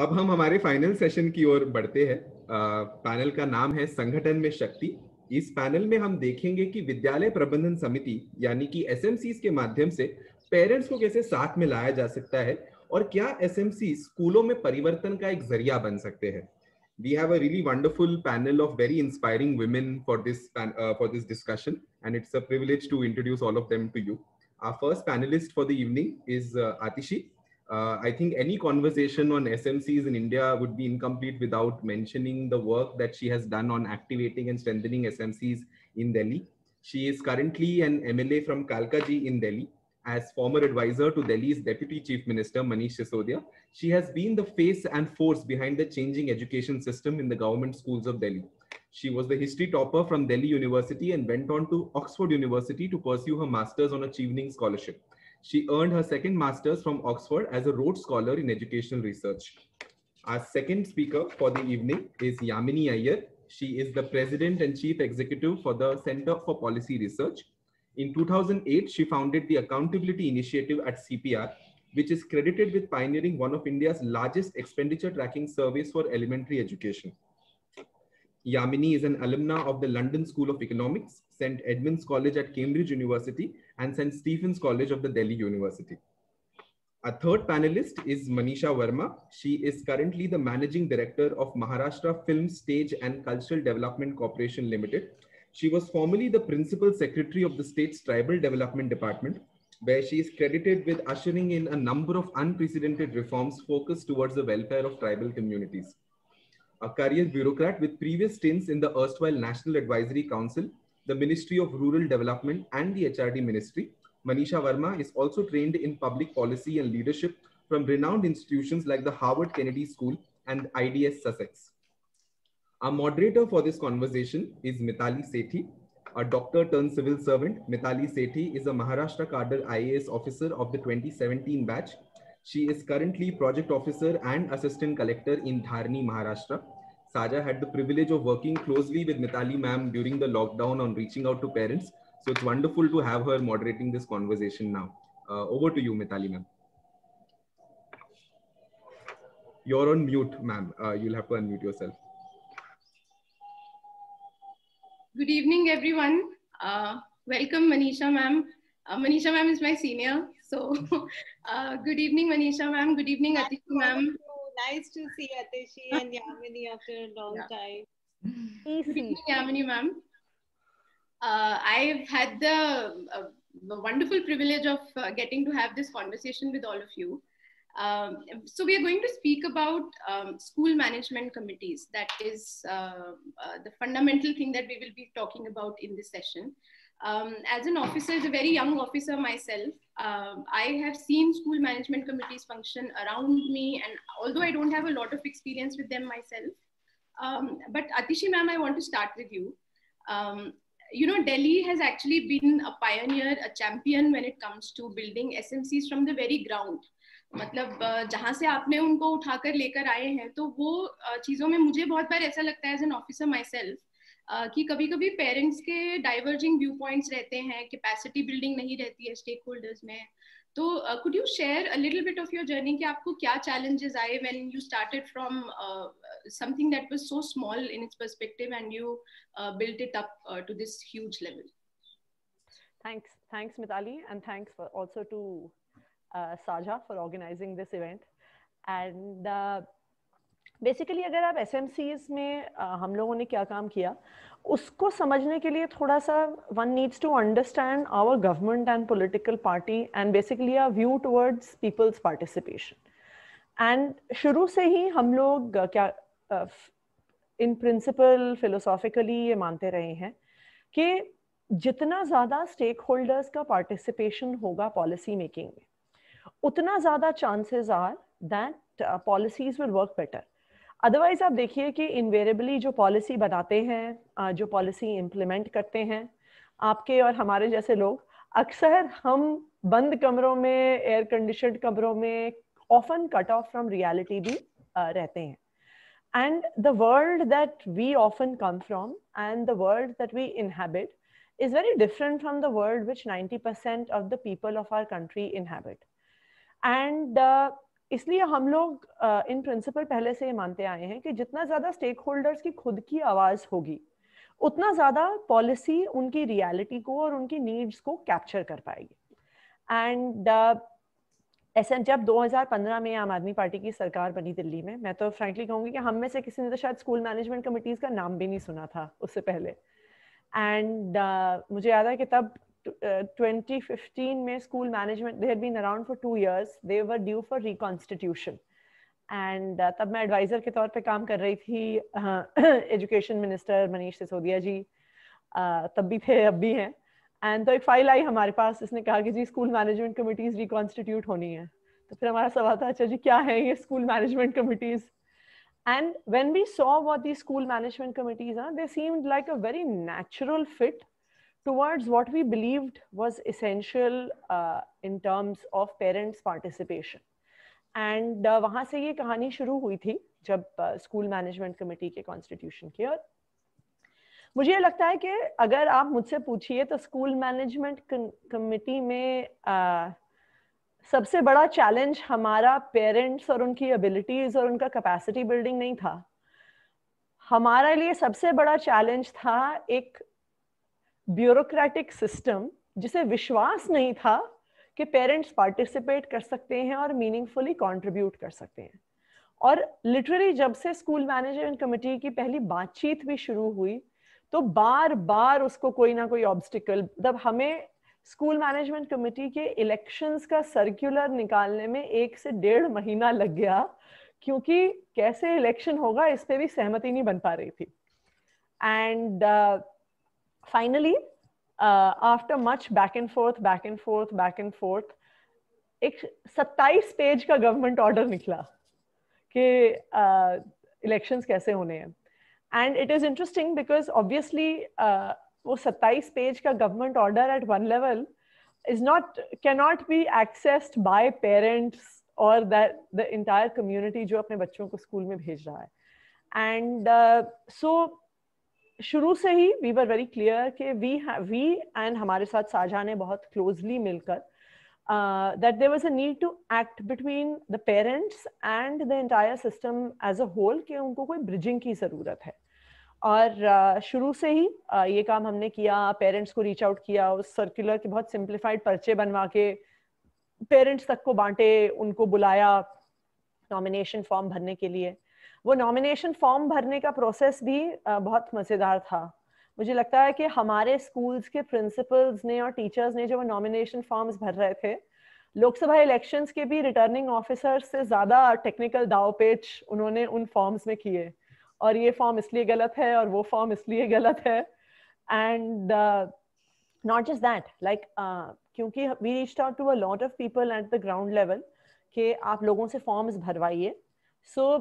अब हम हमारे फाइनल सेशन की ओर बढ़ते हैं। पैनल का नाम है संगठन में शक्ति। इस पैनल में हम देखेंगे कि विद्यालय प्रबंधन समिति यानी कि एसएमसीज के माध्यम से पेरेंट्स को कैसे साथ में लाया जा सकता है और क्या एसएमसी स्कूलों में परिवर्तन का एक जरिया बन सकते हैं। We have a really wonderful panel of very inspiring women for this discussion, and it's a privilege to introduce all of them to you. Our first panelist for the evening is Atishi. I think any conversation on SMCs in India would be incomplete without mentioning the work that she has done on activating and strengthening SMCs in Delhi. She is currently an MLA from Kalkaji in Delhi. As former advisor to Delhi's Deputy Chief Minister Manish Sisodia, she has been the face and force behind the changing education system in the government schools of Delhi. She was the history topper from Delhi University and went on to Oxford University to pursue her master's on a Chevening scholarship. She earned her second master's from Oxford as a Rhodes Scholar in Educational Research. Our second speaker for the evening is Yamini Iyer. She is the President and Chief Executive for the Center for Policy Research. In 2008, she founded the Accountability Initiative at CPR, which is credited with pioneering one of India's largest expenditure tracking surveys for elementary education. Yamini is an alumna of the London School of Economics, St. Edmund's College at Cambridge University, and St. Stephen's College of the Delhi University. Our third panelist is Manisha Verma. She is currently the Managing Director of Maharashtra Film, Stage and Cultural Development Corporation Limited. She was formerly the Principal Secretary of the state's Tribal Development Department, where she is credited with ushering in a number of unprecedented reforms focused towards the welfare of tribal communities. A career bureaucrat with previous stints in the erstwhile National Advisory Council, the Ministry of Rural Development, and the HRD Ministry, Manisha Verma is also trained in public policy and leadership from renowned institutions like the Harvard Kennedy School and IDS Sussex. Our moderator for this conversation is Mitali Sethi, a doctor turned civil servant. Mitali Sethi is a Maharashtra cadre IAS officer of the 2017 batch. She is currently project officer and assistant collector in Dharni, Maharashtra. Saja had the privilege of working closely with Mitali ma'am during the lockdown on reaching out to parents. So it's wonderful to have her moderating this conversation now. Over to you, Mitali ma'am. You're on mute, ma'am. You'll have to unmute yourself. Good evening, everyone. Welcome, Manisha ma'am. Manisha ma'am is my senior. So good evening, Manisha ma'am. Good evening, Atishi ma'am. Nice to see Atishi and Yamini after a long time. Good evening, Yamini ma'am. I've had the wonderful privilege of getting to have this conversation with all of you. So we are going to speak about school management committees. That is the fundamental thing that we will be talking about in this session. As an officer, as a very young officer myself, I have seen school management committees function around me, and although I don't have a lot of experience with them myself, but Atishi ma'am, I want to start with you. You know, Delhi has actually been a pioneer, a champion when it comes to building SMCs from the very ground. मतलब जहाँ से आपने उनको उठाकर लेकर आए हैं, तो वो चीज़ों में मुझे बहुत बार ऐसा लगता है as an officer myself कि कभी कभी पेरेंट्स के डाइवर्जिंग व्यू पॉइंट्स रहते हैं, कैपेसिटी बिल्डिंग नहीं रहती है स्टेक होल्डर्स में. तो could you share a little bit of your journey कि आपको क्या चैलेंजेस आए when you started from something that was so small in its perspective and you built it up to this huge level. Thanks Mitali, and thanks for also to Saja for organizing this event. And basically अगर आप SMCs में हम लोगों ने क्या काम किया उसको समझने के लिए थोड़ा सा one needs to understand our government and political party and basically a view towards people's participation. And शुरू से ही हम लोग क्या in principle philosophically ये मानते रहे हैं कि जितना ज़्यादा स्टेक होल्डर्स का पार्टिसिपेशन होगा पॉलिसी मेकिंग में उतना ज़्यादा chances are that policies will work better. Otherwise आप देखिए कि इनवेरेबली जो पॉलिसी बनाते हैं, जो पॉलिसी इम्प्लीमेंट करते हैं, आपके और हमारे जैसे लोग अक्सर हम बंद कमरों में, एयर कंडीशनड कमरों में often cut off from reality भी रहते हैं. And the world that we often come from and the world that we inhabit is very different from the world which 90% of the people of our country inhabit. And इसलिए हम लोग in principle पहले से ये मानते आए हैं कि जितना ज़्यादा स्टेक होल्डर्स की खुद की आवाज़ होगी उतना ज़्यादा पॉलिसी उनकी रियलिटी को और उनकी नीड्स को कैप्चर कर पाएगी। एंड ऐसे जब 2015 में आम आदमी पार्टी की सरकार बनी दिल्ली में, मैं तो फ्रैंकली कहूँगी कि हम में से किसी ने तो शायद स्कूल मैनेजमेंट कमिटीज़ का नाम भी नहीं सुना था उससे पहले। एंड मुझे याद है कि तब 2015 में school management, they had been around for 2 years, they were due for reconstitution. And तब मैं एडवाइजर के तौर पे काम कर रही थी एजुकेशन मिनिस्टर मनीष सिसोदिया जी, तब भी थे अब भी हैं। एंड तो एक फाइल आई हमारे पास, इसने कहा कि जी स्कूल मैनेजमेंट कमिटीज रिकॉन्स्टिट्यूट होनी है। तो फिर हमारा सवाल था, अच्छा जी क्या है ये school management committees? And when we saw what these school management committees are, they seemed like a very natural fit towards what we believed was essential in terms of parents' participation. And वहाँ से ये कहानी शुरू हुई थी जब school management committee के constitution की। और मुझे लगता है कि अगर आप मुझसे पूछिए तो स्कूल मैनेजमेंट कमेटी में सबसे बड़ा चैलेंज हमारा पेरेंट्स और उनकी एबिलिटीज और उनका कैपेसिटी बिल्डिंग नहीं था। हमारे लिए सबसे बड़ा चैलेंज था एक ब्यूरोक्रेटिक सिस्टम जिसे विश्वास नहीं था कि पेरेंट्स पार्टिसिपेट कर सकते हैं और मीनिंगफुली कंट्रीब्यूट कर सकते हैं। और लिटरली जब से स्कूल मैनेजमेंट कमेटी की पहली बातचीत भी शुरू हुई तो बार बार उसको कोई ना कोई ऑब्स्टिकल, जब हमें स्कूल मैनेजमेंट कमेटी के इलेक्शंस का सर्कुलर निकालने में 1 से 1.5 महीना लग गया, क्योंकि कैसे इलेक्शन होगा इस पे भी सहमति नहीं बन पा रही थी। And finally after much back and fourth एक 27 पेज का गवर्नमेंट ऑर्डर निकला कि इलेक्शंस कैसे होने हैं। And it is interesting because obviously वो 27 पेज का government order at one level is not, cannot be accessed by parents और दैट द इंटायर कम्युनिटी जो अपने बच्चों को स्कूल में भेज रहा है। एंड सो शुरू से ही वी वर वेरी क्लियर कि वी एंड हमारे साथ साझा ने बहुत क्लोजली मिलकर that there was a need to act between the parents and the entire system as a whole कि उनको कोई bridging की ज़रूरत है। और शुरू से ही ये काम हमने किया, पेरेंट्स को रीच आउट किया, उस सर्कुलर के बहुत सिंप्लीफाइड पर्चे बनवा के पेरेंट्स तक को बांटे, उनको बुलाया नॉमिनेशन फॉर्म भरने के लिए। वो नॉमिनेशन फॉर्म भरने का प्रोसेस भी बहुत मज़ेदार था। मुझे लगता है कि हमारे स्कूल्स के प्रिंसिपल्स ने और टीचर्स ने जो वो नॉमिनेशन फॉर्म्स भर रहे थे, लोकसभा इलेक्शंस के भी रिटर्निंग ऑफिसर्स से ज़्यादा टेक्निकल दाव पेच उन्होंने उन फॉर्म्स में किए, और ये फॉर्म इसलिए गलत है और वो फॉर्म इसलिए गलत है। And not just that, like क्योंकि we reached out to a lot of people at the ground level कि आप लोगों से फॉर्म्स भरवाइए। सो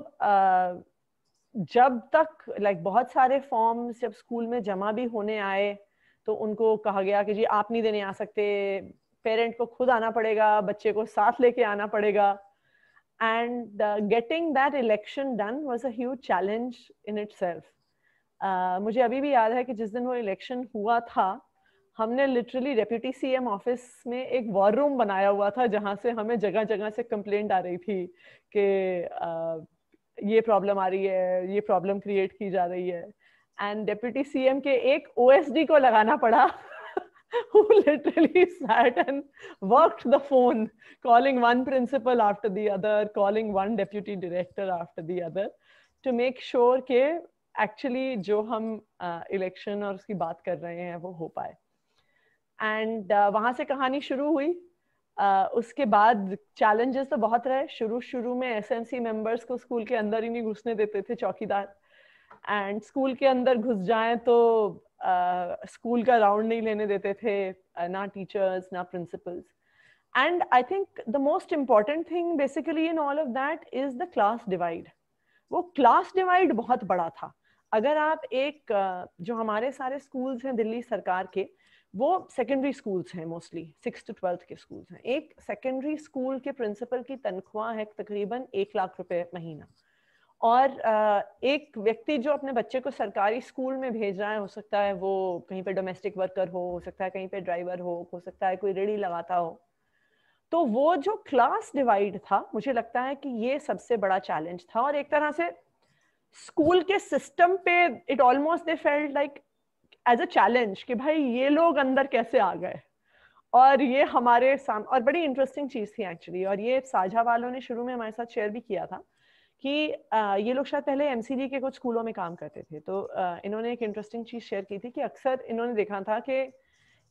जब तक बहुत सारे फॉर्म्स जब स्कूल में जमा भी होने आए तो उनको कहा गया कि जी आप नहीं देने आ सकते, पेरेंट को खुद आना पड़ेगा, बच्चे को साथ लेके आना पड़ेगा। And getting that election done was a huge challenge in itself. मुझे अभी भी याद है कि जिस दिन वो इलेक्शन हुआ था, हमने लिटरली डेप्यूटी सीएम ऑफिस में एक वॉर रूम बनाया हुआ था जहां से हमें जगह जगह से कंप्लेंट आ रही थी कि ये प्रॉब्लम आ रही है, ये प्रॉब्लम क्रिएट की जा रही है। एंड डेप्यूटी सीएम के एक ओएसडी को लगाना पड़ा who literally sat and worked the phone, calling one principal after the other, calling one deputy director after the other, to make sure कि actually जो हम election और उसकी बात कर रहे हैं वो हो पाए। And वहाँ से कहानी शुरू हुई। उसके बाद challenges तो बहुत रहे। शुरू में SMC members को स्कूल के अंदर ही नहीं घुसने देते थे चौकीदार, एंड स्कूल के अंदर घुस जाएं तो स्कूल का राउंड नहीं लेने देते थे, ना टीचर्स ना principles. And I think the most important thing basically in all of that is the class divide. वो क्लास डिवाइड बहुत बड़ा था। अगर आप एक जो हमारे सारे स्कूल्स हैं दिल्ली सरकार के, वो सेकेंडरी स्कूल्स हैं, मोस्टली 6 to 12 के स्कूल्स हैं। एक सेकेंडरी स्कूल के प्रिंसिपल की तनख्वाह है तकरीबन 1 लाख रुपए महीना, और एक व्यक्ति जो अपने बच्चे को सरकारी स्कूल में भेज रहा है, हो सकता है वो कहीं पे डोमेस्टिक वर्कर हो सकता है कहीं पे ड्राइवर हो सकता है कोई रेडी लगाता हो, तो वो जो क्लास डिवाइड था, मुझे लगता है कि ये सबसे बड़ा चैलेंज था। और एक तरह से स्कूल के सिस्टम पे it almost they felt like as a challenge कि भाई ये लोग अंदर कैसे आ गए, और ये हमारे सामने। और बड़ी इंटरेस्टिंग चीज थी एक्चुअली, और ये साझा वालों ने शुरू में हमारे साथ शेयर भी किया था कि ये लोग शायद पहले एमसीडी के कुछ स्कूलों में काम करते थे। तो इन्होंने एक इंटरेस्टिंग चीज शेयर की थी कि अक्सर इन्होंने देखा था कि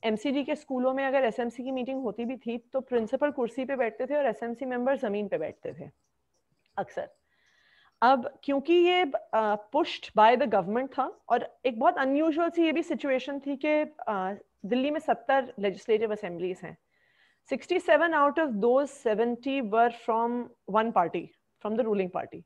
एमसीडी के स्कूलों में अगर एसएमसी की मीटिंग होती भी थी तो प्रिंसिपल कुर्सी पे बैठते थे और एसएमसी मेंबर जमीन पे बैठते थे अक्सर। अब क्योंकि ये पुश्ड बाय द गवर्नमेंट था, और एक बहुत अनयूजुअल सी ये भी सिचुएशन थी कि दिल्ली में 70 लेजिस्लेटिव असेंबलीज हैं, 67 out of those 70 were from one party, from the ruling party,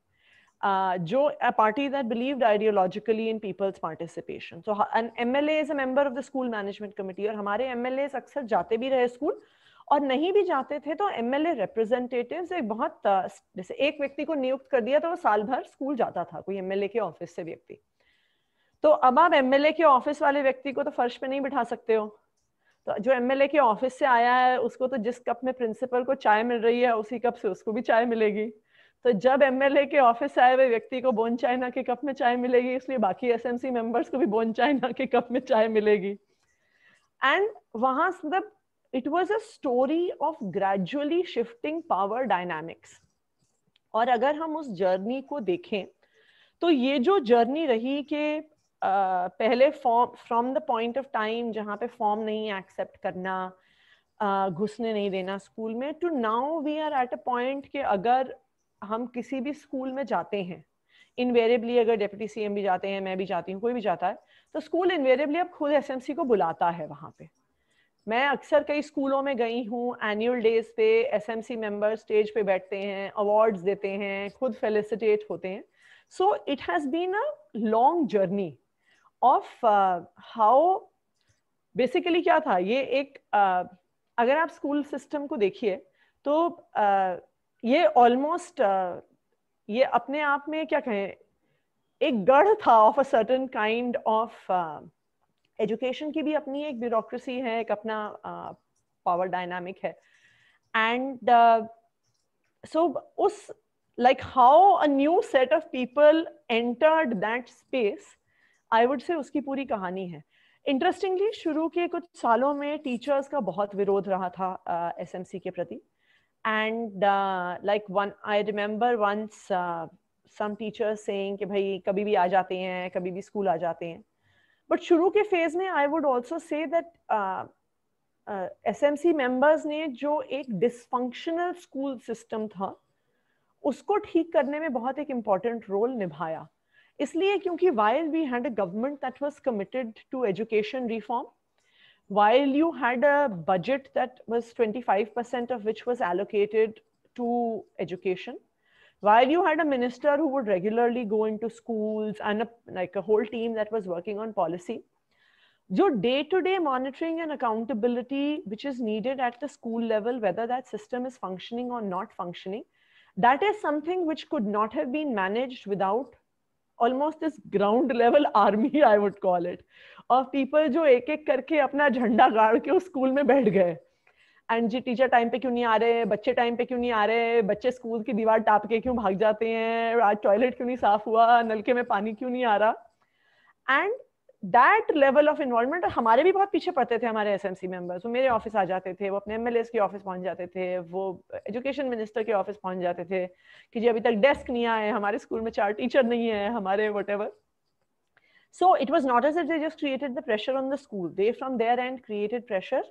जो a party that believed ideologically in people's participation. So an MLA is a member of the school management committee, और हमारे MLAs अक्सर जाते भी रहे school, और नहीं भी जाते थे तो MLA representatives एक बहुत जैसे एक व्यक्ति को नियुक्त कर दिया तो वो साल भर स्कूल जाता था, कोई MLA के ऑफिस से व्यक्ति। तो अब आप MLA के ऑफिस वाले व्यक्ति को तो फर्श पे नहीं बिठा सकते हो, तो जो MLA के ऑफिस से आया है उसको तो जिस कप में प्रिंसिपल को चाय मिल रही है उसी कप से उसको भी चाय मिलेगी। तो जब MLA के ऑफिस से आए हुए व्यक्ति को बोन चाइना के कप में चाय मिलेगी, इसलिए बाकी एसएमसी मेंबर्स को भी बोन चाइना के कप में चाय मिलेगी। एंड वहां मतलब it was a story of gradually shifting power dynamics. और अगर हम उस जर्नी को देखें तो ये जो जर्नी रही कि पहले from the point of time जहाँ पे फॉर्म नहीं एक्सेप्ट करना, घुसने नहीं देना स्कूल में, to now we are at a point कि अगर हम किसी भी स्कूल में जाते हैं, इनवेरिएबली अगर डिप्टी सीएम भी जाते हैं, मैं भी जाती हूँ, कोई भी जाता है, तो स्कूल इनवेरिएबली अब खुद एसएमसी को बुलाता है वहां पे। मैं अक्सर कई स्कूलों में गई हूँ, एनुअल डेज पे एसएमसी मेंबर स्टेज पे बैठते हैं, अवार्ड्स देते हैं, खुद फेलिसिटेट होते हैं। So it has been a long journey of how basically क्या था ये एक अगर आप स्कूल सिस्टम को देखिए तो ये ऑलमोस्ट ये अपने आप में क्या कहें एक गढ़ था of a certain kind of education की भी अपनी एक ब्यूरोक्रेसी है, एक अपना पावर डायनामिक है। एंड सो उस like how a new set of people entered that space, I would say उसकी पूरी कहानी है। इंटरेस्टिंगली शुरू के कुछ सालों में टीचर्स का बहुत विरोध रहा था एसएमसी के प्रति। And like I remember once some teachers saying कि भाई कभी भी आ जाते हैं, कभी भी स्कूल आ जाते हैं। बट शुरू के फेज में I would also say that SMC members ने जो एक डिसफंक्शनल स्कूल सिस्टम था उसको ठीक करने में बहुत एक इम्पॉर्टेंट रोल निभाया। इसलिए क्योंकि while we had a government that was committed to education reform, while you had a budget that was 25% of which was allocated to education, while you had a minister who would regularly go into schools and like a whole team that was working on policy, जो day-to-day monitoring and accountability which is needed at the school level, whether that system is functioning or not functioning, that is something which could not have been managed without almost this ground level army, I would call it, of people जो एक एक करके अपना झंडा गाड़ के उस school में बैठ गए। एंड जी टीचर टाइम पे क्यों नहीं आ रहे, बच्चे टाइम पे क्यों नहीं आ रहे, बच्चे स्कूल की दीवार टाप के क्यों भाग जाते हैं, आज टॉयलेट क्यों नहीं साफ हुआ, नलके में पानी क्यों नहीं आ रहा। And that level of involvement, हमारे भी बहुत पीछे पड़ते थे हमारे एसएमसी मेंबर्स। वो मेरे ऑफिस आ जाते थे, वो अपने एमएलए के ऑफिस पहुंच जाते थे, वो एजुकेशन मिनिस्टर के ऑफिस पहुंच जाते थे कि जी अभी तक डेस्क नहीं आए, हमारे स्कूल में 4 टीचर नहीं है, हमारे whatever. So it was not as if they just created the pressure on the school. They from their end created pressure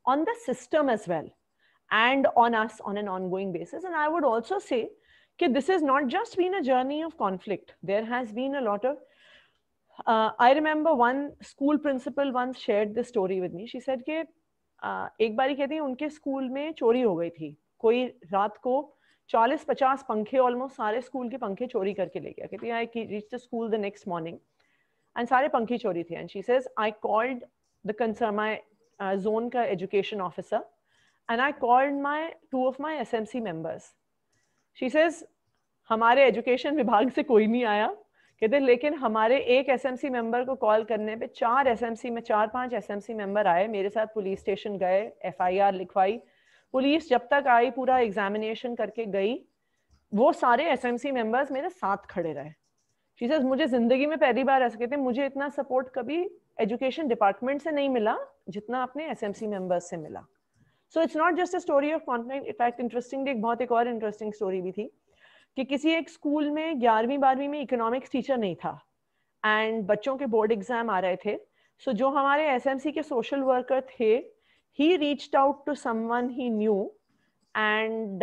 on the system as well and on us on an ongoing basis. And I would also say that this has not just been a journey of conflict. There has been a lot of I remember one school principal once shared this story with me. She said कि एक बारी कहती है उनके school में चोरी हो गई थी, कोई रात को 40-50 पंखे, ऑलमोस्ट सारे स्कूल के पंखे चोरी करके ले गया। कहती है I reached the school the next morning and सारे पंखे चोरी थे। And she says I called the concern my zone का education officer and I called my 2 of my SMC members. She says हमारे एजुकेशन विभाग से कोई नहीं आया, कहते लेकिन हमारे एक एसएमसी मेंबर को कॉल करने पे 4-5 एसएमसी मेंबर आए, मेरे साथ पुलिस स्टेशन गए, एफआईआर लिखवाई, पुलिस जब तक आई, पूरा एग्जामिनेशन करके गई, वो सारे एसएमसी मेंबर्स मेरे साथ खड़े रहे। शी सेज मुझे जिंदगी में पहली बार ऐसा कहते हैं, मुझे इतना सपोर्ट कभी एजुकेशन डिपार्टमेंट से नहीं मिला जितना अपने एसएमसी मेंबर्स से मिला। So it's not just a story of conflict. In fact interestingly एक और इंटरेस्टिंग स्टोरी भी थी कि किसी एक स्कूल में 11वीं 12वीं में इकोनॉमिक्स टीचर नहीं था एंड बच्चों के बोर्ड एग्जाम आ रहे थे। सो जो हमारे एसएमसी के सोशल वर्कर थे, he reached out to someone he knew, and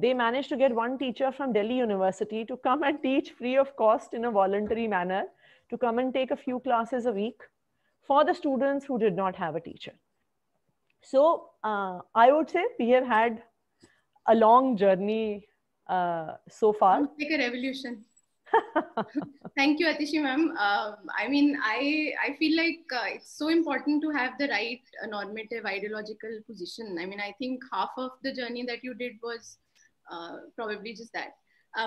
they managed to get one teacher from Delhi University to come and teach free of cost in a voluntary manner, to come and take a few classes a week for the students who did not have a teacher. So I would say we have had a long journey so far. Sounds like a revolution. Thank you, Atishi ma'am. I mean, I feel like it's so important to have the right normative ideological position. I mean, I think half of the journey that you did was probably just that.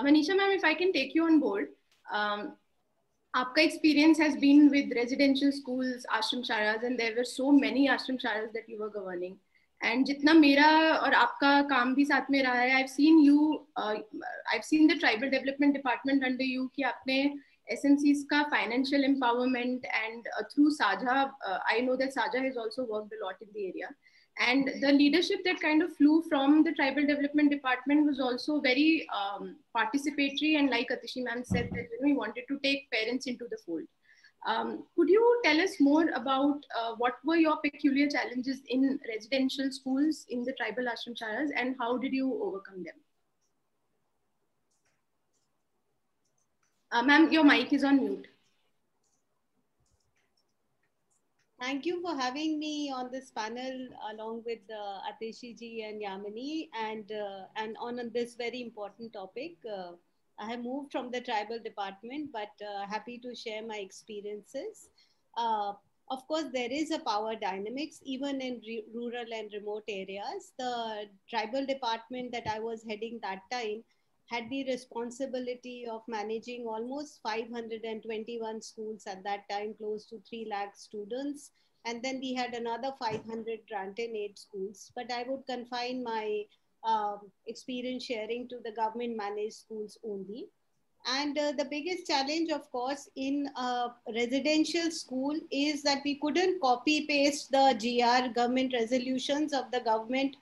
Manisha ma'am, if I can take you on board, आपका experience has been with residential schools, ashram sharas, and there were so many ashram sharas that you were governing. And जितना मेरा और आपका काम भी साथ में रहा है, I've seen you, I've seen the tribal development department under you कि आपने SMCs का financial empowerment and through Saja, I know that Saja has also worked a lot in the area. And the leadership that kind of flew from the tribal development department was also very participatory, and like Atishi ma'am said that we wanted to take parents into the fold. Could you tell us more about what were your peculiar challenges in residential schools in the tribal ashram sharas, and how did you overcome them? Ma'am, your mic is on mute. Thank you for having me on this panel along with Atishi ji and Yamini, and on this very important topic. I have moved from the tribal department, but happy to share my experiences. Of course, there is a power dynamics even in rural and remote areas. The tribal department that I was heading that time had the responsibility of managing almost 521 schools at that time, close to 3 lakh students. And then we had another 500 grant and aid schools. But I would confine my experience sharing to the government managed schools only. And the biggest challenge, of course, in a residential school is that we couldn't copy paste the GR government resolutions of the government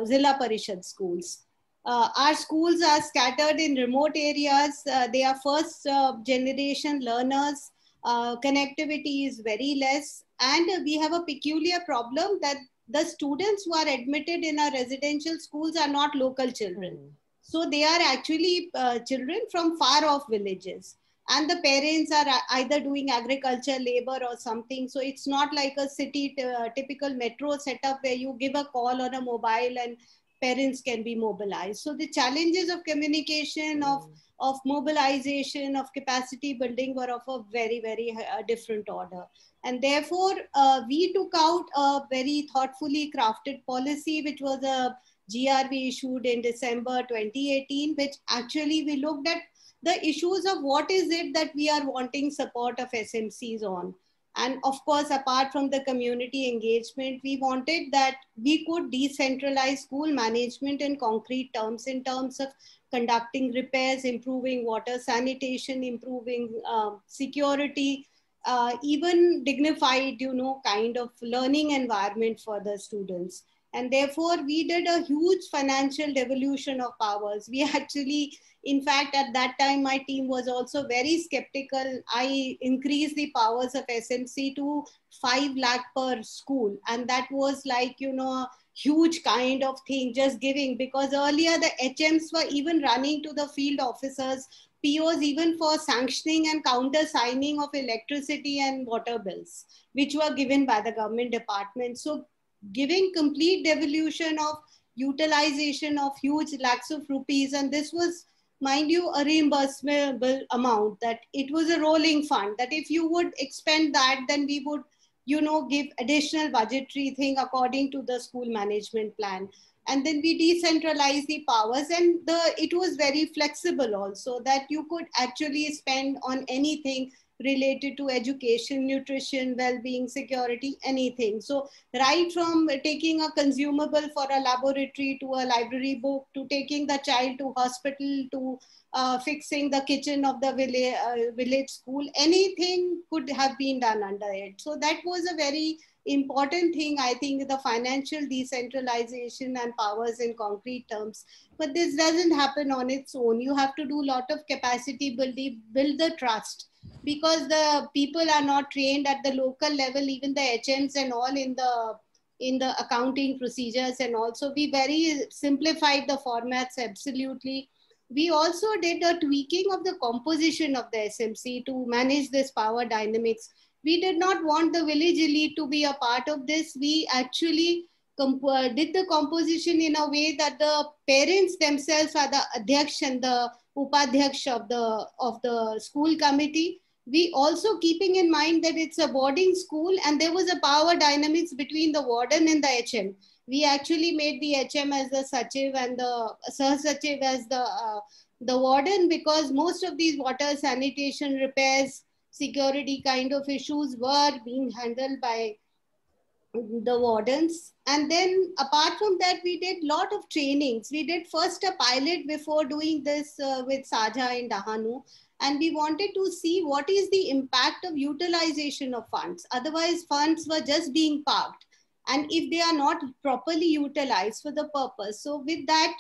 Zilla Parishad schools. Our schools are scattered in remote areas. They are first generation learners. Connectivity is very less. And we have a peculiar problem that the students who are admitted in our residential schools are not local children. So they are actually children from far off villages. And the parents are either doing agriculture, labor or something. So it's not like a city typical metro setup where you give a call on a mobile and parents can be mobilized. So the challenges of communication, of mobilization, of capacity building were of a very, very different order. And therefore, we took out a very thoughtfully crafted policy, which was a GR we issued in December 2018, which actually we looked at the issues of what is it that we are wanting support of SMCs on. And of course, apart from the community engagement, we wanted that we could decentralize school management in concrete terms, in terms of conducting repairs, improving water sanitation, improving security, even dignified, kind of learning environment for the students. And therefore, we did a huge financial devolution of powers. We actually, in fact, at that time, my team was also very skeptical. I increased the powers of SMC to 5 lakh per school. And that was like, a huge kind of thing, just giving, because earlier the HMs were even running to the field officers, POs even for sanctioning and counter signing of electricity and water bills, which were given by the government department. So giving complete devolution of utilization of huge lakhs of rupees. And this was, mind you, a reimbursable amount, that it was a rolling fund, that if you would expend that, then we would, give additional budgetary thing according to the school management plan. And then we decentralized the powers, and it was very flexible also, that you could actually spend on anything related to education, nutrition, well-being, security, anything. So right from taking a consumable for a laboratory to a library book, to taking the child to hospital, to fixing the kitchen of the village school, anything could have been done under it. So that was a very important thing, I think, the financial decentralization and powers in concrete terms. But this doesn't happen on its own. You have to do a lot of capacity building, build the trust, because the people are not trained at the local level, even the HMs and all in the accounting procedures. And also we very simplified the formats, absolutely. We also did a tweaking of the composition of the SMC to manage this power dynamics. We did not want the village elite to be a part of this. We actually did the composition in a way that the parents themselves are the adhyaksh and the upadhyaksh of the school committee. We also keeping in mind that it's a boarding school and there was a power dynamics between the warden and the HM. We actually made the HM as the Sachiv and the Sah Sachiv as the warden, because most of these water, sanitation, repairs, security kind of issues were being handled by the wardens. And then apart from that, we did lot of trainings. We did first a pilot before doing this with Saja in Dahanu. And we wanted to see what is the impact of utilization of funds. Otherwise, funds were just being parked, and if they are not properly utilized for the purpose. So with that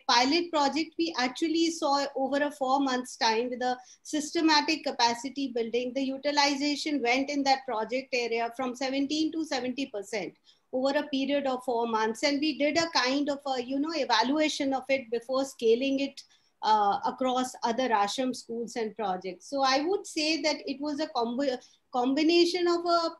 pilot project, we actually saw over a 4 months time with a systematic capacity building, the utilization went in that project area from 17 to 70% over a period of 4 months. And we did a kind of a, evaluation of it before scaling it across other ashram schools and projects. So I would say that it was a combination of a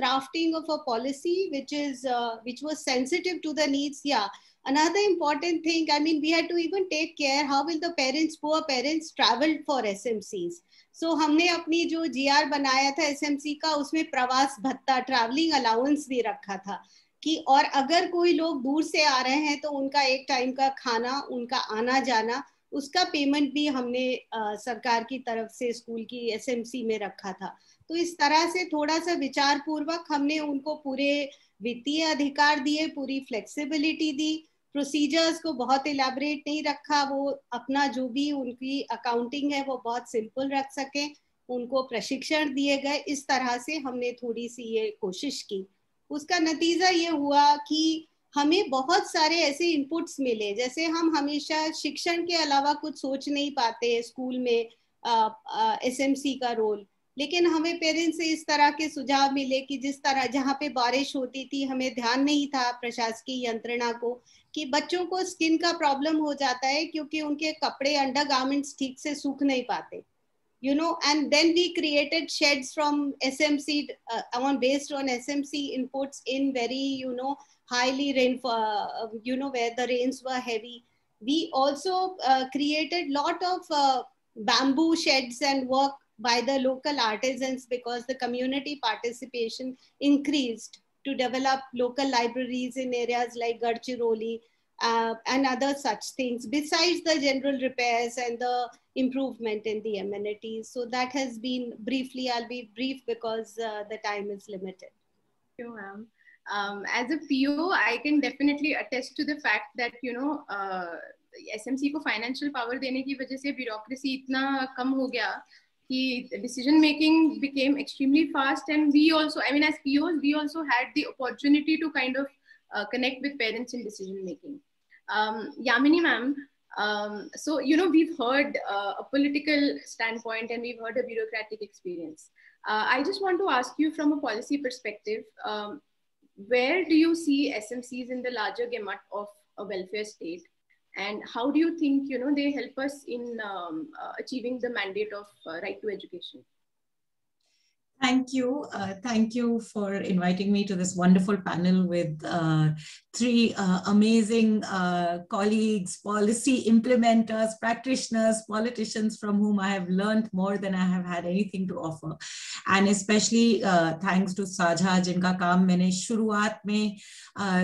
crafting of a policy which was sensitive to the needs. Yeah, another important thing, I mean, we had to even take care how will the parents, poor parents, travel for SMCs. So हमने अपनी जो GR बनाया था SMC का, उसमें प्रवास भत्ता, travelling allowance भी रखा था कि और अगर कोई लोग दूर से आ रहे हैं तो उनका एक टाइम का खाना, उनका आना जाना, उसका पेमेंट भी हमने सरकार की तरफ से स्कूल की SMC में रखा था. तो इस तरह से थोड़ा सा विचार पूर्वक हमने उनको पूरे वित्तीय अधिकार दिए, पूरी फ्लेक्सिबिलिटी दी, प्रोसीजर्स को बहुत इलैबोरेट नहीं रखा, वो अपना जो भी उनकी अकाउंटिंग है वो बहुत सिंपल रख सके, उनको प्रशिक्षण दिए गए. इस तरह से हमने थोड़ी सी ये कोशिश की. उसका नतीजा ये हुआ कि हमें बहुत सारे ऐसे इनपुट्स मिले, जैसे हम हमेशा शिक्षण के अलावा कुछ सोच नहीं पाते स्कूल में SMC का रोल, लेकिन हमें पेरेंट्स से इस तरह के सुझाव मिले कि जिस तरह जहाँ पे बारिश होती थी, हमें ध्यान नहीं था प्रशासकीय यंत्रणा को कि बच्चों को स्किन का प्रॉब्लम हो जाता है क्योंकि उनके कपड़े, अंडरगारमेंट्स ठीक से सूख नहीं पाते, and then we created sheds from SMC based on SMC inputs in very highly rainfall, where the rains were heavy. We also created lot of bamboo sheds and work by the local artisans, because the community participation increased to develop local libraries in areas like Gadchiroli and other such things, besides the general repairs and the improvement in the amenities. So that has been briefly, I'll be brief because the time is limited. Thank you, ma'am. As a PO, I can definitely attest to the fact that, SMC को financial power देने की वजह से bureaucracy इतना कम हो गया कि decision making became extremely fast. And we also, I mean, as POs, we also had the opportunity to kind of connect with parents in decision making. Yamini ma'am, so, we've heard a political standpoint and we've heard a bureaucratic experience. I just want to ask you from a policy perspective, where do you see SMCs in the larger gamut of a welfare state? And how do you think, they help us in achieving the mandate of right to education? Thank you for inviting me to this wonderful panel with three amazing colleagues, policy implementers, practitioners, politicians from whom I have learned more than I have had anything to offer. And especially thanks to Sajha, जिनका काम मैंने शुरुआत में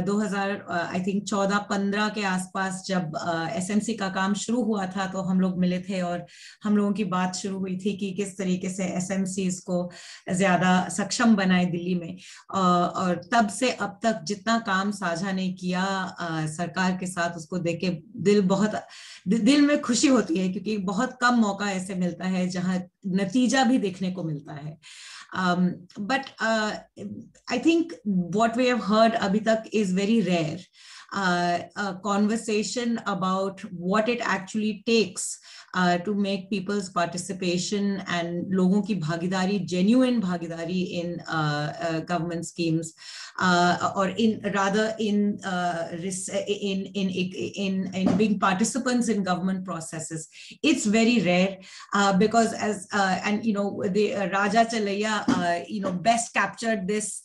2014-15 के आसपास जब SMC का काम शुरू हुआ था तो हम लोग मिले थे और हम लोगों की बात शुरू हुई थी कि किस तरीके से SMCs को ज्यादा सक्षम बनाए दिल्ली में, और तब से अब तक जितना काम साझा ने किया सरकार के साथ, उसको देख के दिल में खुशी होती है, क्योंकि बहुत कम मौका ऐसे मिलता है जहां नतीजा भी देखने को मिलता है. But I think what we have heard abhi tak is very rare. A conversation about what it actually takes to make people's participation and logon ki bhagidari, genuine bhagidari in government schemes, or in being participants in government processes. It's very rare because and you know, the Raja Chalaya best captured this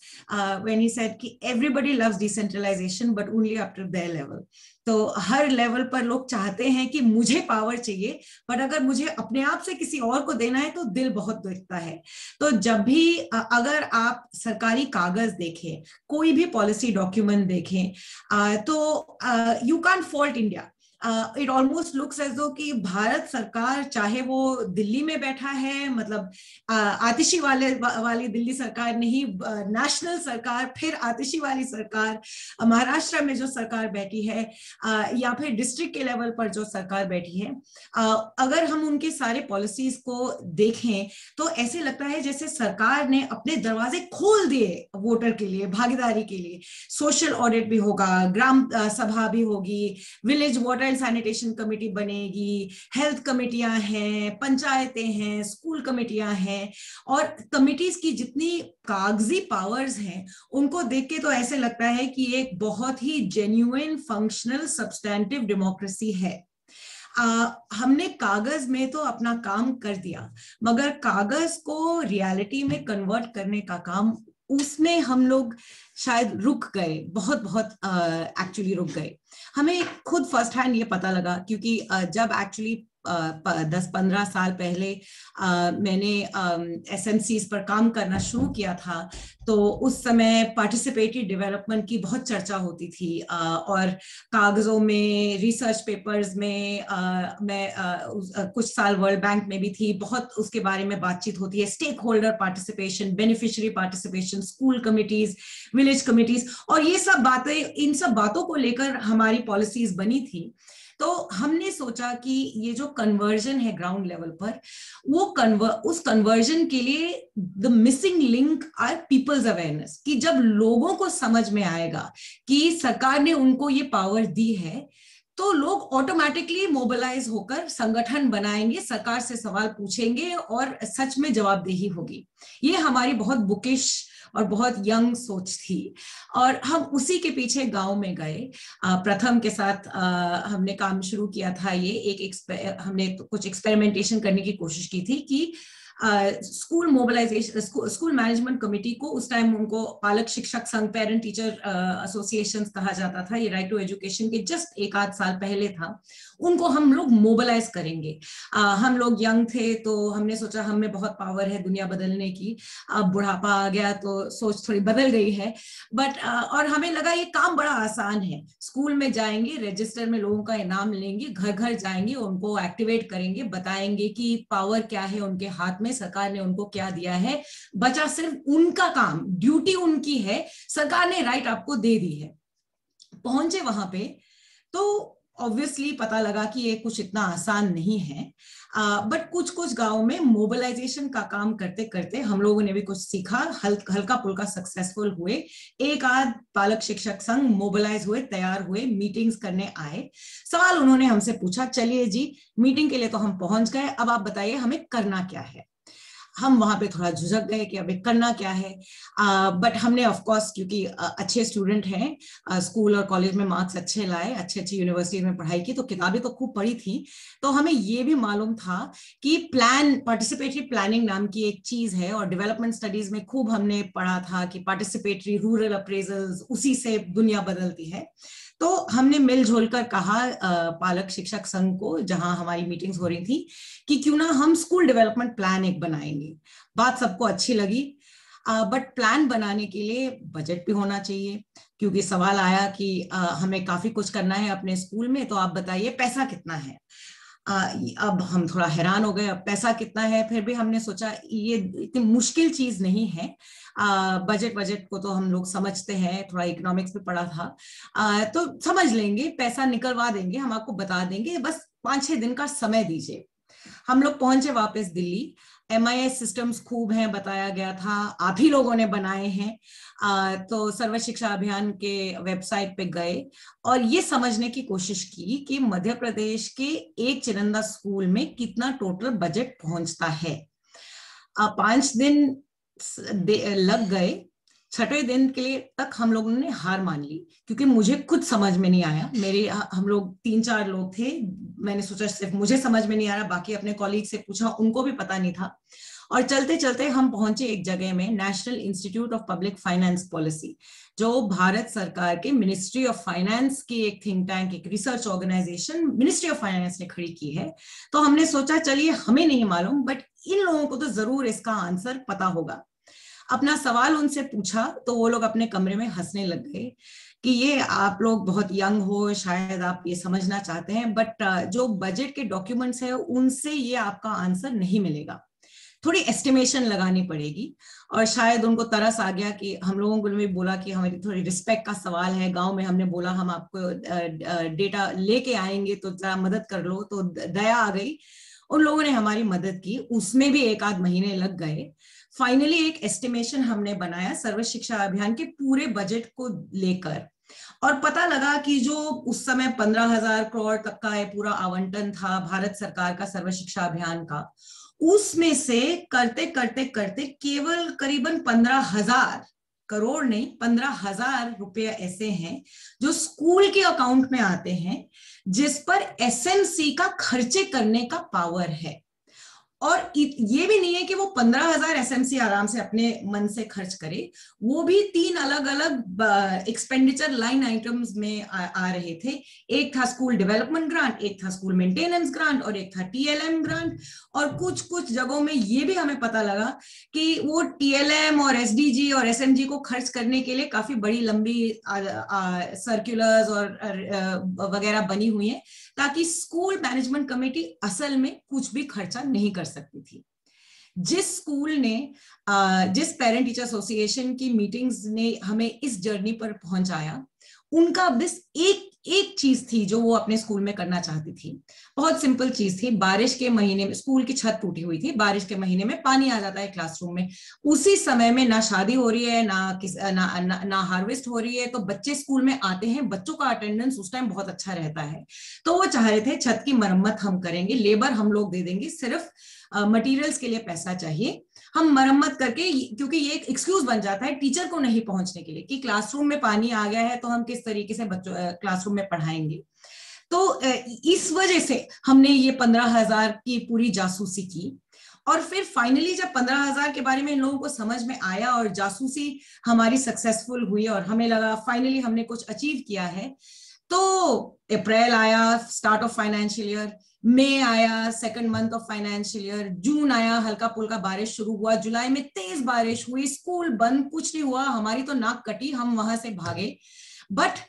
when he said ki everybody loves decentralization but only up to their level. तो हर level पर लोग चाहते हैं कि मुझे power चाहिए, पर अगर मुझे अपने आप से किसी और को देना है तो दिल बहुत दुखता है. तो जब भी अगर आप सरकारी कागज देखें, कोई भी पॉलिसी डॉक्यूमेंट देखें, तो you can't fault India. It almost looks as though कि भारत सरकार चाहे वो दिल्ली में बैठा है, मतलब आतिशी वाली दिल्ली सरकार नहीं, नेशनल सरकार, फिर आतिशी वाली सरकार, महाराष्ट्र में जो सरकार बैठी है, या फिर डिस्ट्रिक्ट के लेवल पर जो सरकार बैठी है, अगर हम उनके सारे पॉलिसीज को देखें तो ऐसे लगता है जैसे सरकार ने अपने दरवाजे खोल दिए वोटर के लिए, भागीदारी के लिए. सोशल ऑडिट भी होगा, ग्राम सभा भी होगी, विलेज वाटर सैनिटेशन कमेटी बनेगी, हेल्थ कमेटियां हैं, पंचायतें हैं, स्कूल कमेटियां हैं, और कमिटीज की जितनी कागजी पावर्स हैं उनको देख के तो ऐसे लगता है कि एक बहुत ही जेन्युइन फंक्शनल सब्सटैंटिव डेमोक्रेसी है. हमने कागज में तो अपना काम कर दिया, मगर कागज को रियलिटी में कन्वर्ट करने का काम, उसमें हम लोग शायद रुक गए, बहुत एक्चुअली रुक गए. हमें खुद फर्स्ट हैंड ये पता लगा, क्योंकि जब एक्चुअली 10-15 साल पहले मैंने SMCs पर काम करना शुरू किया था, तो उस समय पार्टिसिपेटरी डेवलपमेंट की बहुत चर्चा होती थी, और कागजों में, रिसर्च पेपर्स में, मैं कुछ साल वर्ल्ड बैंक में भी थी, बहुत उसके बारे में बातचीत होती है. Stakeholder participation, beneficiary participation, school committees, village committees, और ये सब बातें, इन सब बातों को लेकर हमारी पॉलिसीज बनी थी. तो हमने सोचा कि ये जो कन्वर्जन है ग्राउंड लेवल पर, वो उस कन्वर्जन के लिए the missing link are people's awareness, कि जब लोगों को समझ में आएगा कि सरकार ने उनको ये पावर दी है, तो लोग ऑटोमेटिकली मोबिलाइज होकर संगठन बनाएंगे, सरकार से सवाल पूछेंगे और सच में जवाबदेही होगी. ये हमारी बहुत बुकिश और बहुत यंग सोच थी, और हम उसी के पीछे गांव में गए. प्रथम के साथ हमने काम शुरू किया था. ये हमने कुछ एक्सपेरिमेंटेशन करने की कोशिश की थी कि school mobilisation, school management committee को, उस टाइम उनको पालक शिक्षक संघ, पेरेंट टीचर एसोसिएशन कहा जाता था, ये राइट टू एजुकेशन के जस्ट 1-8 साल पहले था, उनको हम लोग मोबिलाइज करेंगे. हम लोग यंग थे तो हमने सोचा हम में बहुत पावर है दुनिया बदलने की. अब बुढ़ापा आ गया तो सोच थोड़ी बदल गई है, बट और हमें लगा ये काम बड़ा आसान है. स्कूल में जाएंगे, रजिस्टर में लोगों का इनाम लेंगे, घर घर जाएंगे, उनको एक्टिवेट करेंगे, बताएंगे कि पावर क्या है उनके हाथ में, सरकार ने उनको क्या दिया है, बचा सिर्फ उनका काम, ड्यूटी उनकी है, सरकार ने राइट आपको दे दी है. पहुंचे वहां पे तो ऑब्वियसली पता लगा कि ये कुछ इतना आसान नहीं है, बट कुछ गांवों में मोबिलाइजेशन का काम करते करते हम लोगों ने भी कुछ सीखा, हल्का पुल्का सक्सेसफुल हुए. एक आध पालक शिक्षक संघ मोबिलाइज हुए, तैयार हुए, मीटिंग्स करने आए. सवाल उन्होंने हमसे पूछा, चलिए जी मीटिंग के लिए तो हम पहुंच गए, अब आप बताइए हमें करना क्या है. हम वहां पे थोड़ा झुझक गए कि अबे करना क्या है। बट हमने ऑफ कोर्स, क्योंकि अच्छे स्टूडेंट हैं, स्कूल और कॉलेज में मार्क्स अच्छे लाए, अच्छी अच्छी यूनिवर्सिटी में पढ़ाई की, तो किताबें तो खूब पढ़ी थी। तो हमें ये भी मालूम था कि पार्टिसिपेटरी प्लानिंग नाम की एक चीज है, और डेवलपमेंट स्टडीज में खूब हमने पढ़ा था कि पार्टिसिपेटरी रूरल अप्रेजल्स, उसी से दुनिया बदलती है। तो हमने मिलजुल कर कहा पालक शिक्षक संघ को, जहां हमारी मीटिंग्स हो रही थी, कि क्यों ना हम स्कूल डेवलपमेंट प्लान एक बनाएंगे। बात सबको अच्छी लगी, बट प्लान बनाने के लिए बजट भी होना चाहिए, क्योंकि सवाल आया कि हमें काफी कुछ करना है अपने स्कूल में, तो आप बताइए पैसा कितना है। अब हम थोड़ा हैरान हो गए, अब पैसा कितना है। फिर भी हमने सोचा ये इतनी मुश्किल चीज नहीं है, बजट को तो हम लोग समझते हैं, थोड़ा इकोनॉमिक्स में पढ़ा था, तो समझ लेंगे, पैसा निकलवा देंगे, हम आपको बता देंगे, बस 5-6 दिन का समय दीजिए। हम लोग पहुंचे वापस दिल्ली। MIS सिस्टम्स खूब हैं, बताया गया था, आप ही लोगों ने बनाए हैं। तो सर्व शिक्षा अभियान के वेबसाइट पे गए और ये समझने की कोशिश की कि मध्य प्रदेश के एक चिरंदा स्कूल में कितना टोटल बजट पहुंचता है। 5 दिन लग गए। 6वें दिन के लिए तक हम लोगों ने हार मान ली, क्योंकि मुझे खुद समझ में नहीं आया। हम लोग 3-4 लोग थे, मैंने सोचा सिर्फ मुझे समझ में नहीं आ रहा, बाकी अपने कॉलीग से पूछा, उनको भी पता नहीं था। और चलते चलते हम पहुंचे एक जगह में, national institute of public finance policy, जो भारत सरकार के मिनिस्ट्री ऑफ फाइनेंस की एक थिंक टैंक, एक research organisation ministry of finance ने खड़ी की है। तो हमने सोचा चलिए, हमें नहीं मालूम, बट इन लोगों को तो जरूर इसका आंसर पता होगा। अपना सवाल उनसे पूछा तो वो लोग अपने कमरे में हंसने लग गए कि ये आप लोग बहुत यंग हो, शायद आप ये समझना चाहते हैं, बट जो बजट के डॉक्यूमेंट्स है उनसे ये आपका आंसर नहीं मिलेगा, थोड़ी एस्टिमेशन लगानी पड़ेगी। और शायद उनको तरस आ गया कि हम लोगों को भी बोला कि हमारी थोड़ी रिस्पेक्ट का सवाल है, गांव में हमने बोला हम आपको डेटा लेके आएंगे तो जरा मदद कर लो, तो दया आ गई, उन लोगों ने हमारी मदद की। उसमें भी 1-8 महीने लग गए। फाइनली एक एस्टिमेशन हमने बनाया सर्व शिक्षा अभियान के पूरे बजट को लेकर, और पता लगा कि जो उस समय 15,000 करोड़ तक का पूरा आवंटन था भारत सरकार का सर्व शिक्षा अभियान का, उसमें से करते करते करते केवल करीबन 15,000 करोड़ नहीं, 15,000 रुपए ऐसे हैं जो स्कूल के अकाउंट में आते हैं, जिस पर SMC का खर्चे करने का पावर है। और ये भी नहीं है कि वो 15,000 SMC आराम से अपने मन से खर्च करे, वो भी 3 अलग अलग एक्सपेंडिचर लाइन आइटम्स में आ रहे थे। एक था स्कूल डेवलपमेंट ग्रांट, एक था स्कूल मेंटेनेंस ग्रांट, और एक था TLM ग्रांट। और कुछ कुछ जगहों में ये भी हमें पता लगा कि वो TLM और SDG और SMG को खर्च करने के लिए काफी बड़ी लंबी सर्कुलर्स और वगैरह बनी हुई है, ताकि स्कूल मैनेजमेंट कमेटी असल में कुछ भी खर्चा नहीं कर सकती थी। जिस स्कूल ने, जिस पेरेंट टीचर एसोसिएशन की मीटिंग्स ने हमें इस जर्नी पर पहुंचाया, उनका बस एक चीज थी जो वो अपने स्कूल में करना चाहती थी। बहुत सिंपल चीज थी। बारिश के महीने में स्कूल की छत टूटी हुई थी, बारिश के महीने में पानी आ जाता है क्लासरूम में, उसी समय में ना शादी हो रही है, ना हार्वेस्ट हो रही है, तो बच्चे स्कूल में आते हैं, बच्चों का अटेंडेंस उस टाइम बहुत अच्छा रहता है। तो वो चाह रहे थे छत की मरम्मत हम करेंगे, लेबर हम लोग दे देंगे, सिर्फ मटेरियल्स के लिए पैसा चाहिए, हम मरम्मत करके, क्योंकि ये एक एक्सक्यूज बन जाता है टीचर को नहीं पहुंचने के लिए कि क्लासरूम में पानी आ गया है तो हम किस तरीके से बच्चों क्लासरूम में पढ़ाएंगे। तो इस वजह से हमने ये 15,000 की पूरी जासूसी की। और फिर फाइनली जब 15,000 के बारे में इन लोगों को समझ में आया और जासूसी हमारी सक्सेसफुल हुई और हमें लगा फाइनली हमने कुछ अचीव किया है, तो अप्रैल आया, स्टार्ट ऑफ फाइनेंशियल ईयर, मई आया, second month of financial year, June आया, हल्का पुल्का बारिश शुरू हुआ, जुलाई में तेज बारिश हुई, स्कूल बंद, कुछ नहीं हुआ, हमारी तो नाक कटी, हम वहां से भागे। बट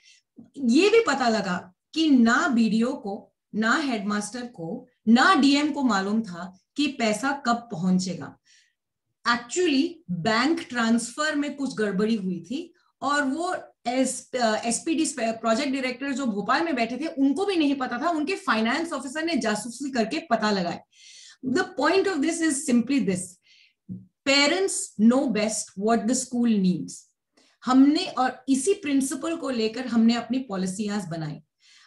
ये भी पता लगा कि ना BDO को, ना हेडमास्टर को, ना DM को मालूम था कि पैसा कब पहुंचेगा। एक्चुअली बैंक ट्रांसफर में कुछ गड़बड़ी हुई थी, और वो SPD प्रोजेक्ट डायरेक्टर जो भोपाल में बैठे थे, उनको भी नहीं पता था, उनके फाइनेंस ऑफिसर ने जासूसी करके पता लगाया। The point of this is simply this, parents know best what the school needs. हमने, और इसी प्रिंसिपल को लेकर हमने अपनी पॉलिसियां बनाई।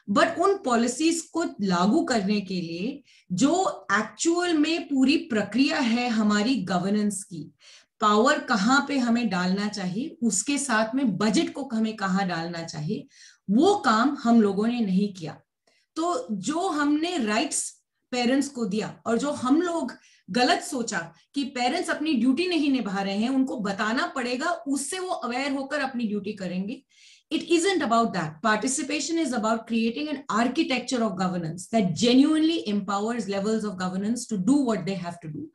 बट उन पॉलिसीज को लागू करने के लिए जो एक्चुअल में पूरी प्रक्रिया है हमारी गवर्नेंस की, पावर कहाँ पे हमें डालना चाहिए, उसके साथ में बजट को हमें कहाँ डालना चाहिए, वो काम हम लोगों ने नहीं किया। तो जो हमने राइट्स पेरेंट्स को दिया और जो हम लोग गलत सोचा कि पेरेंट्स अपनी ड्यूटी नहीं निभा रहे हैं, उनको बताना पड़ेगा, उससे वो अवेयर होकर अपनी ड्यूटी करेंगे। It isn't about that. Participation is about creating an architecture of governance that genuinely empowers levels of governance to do what they have to do.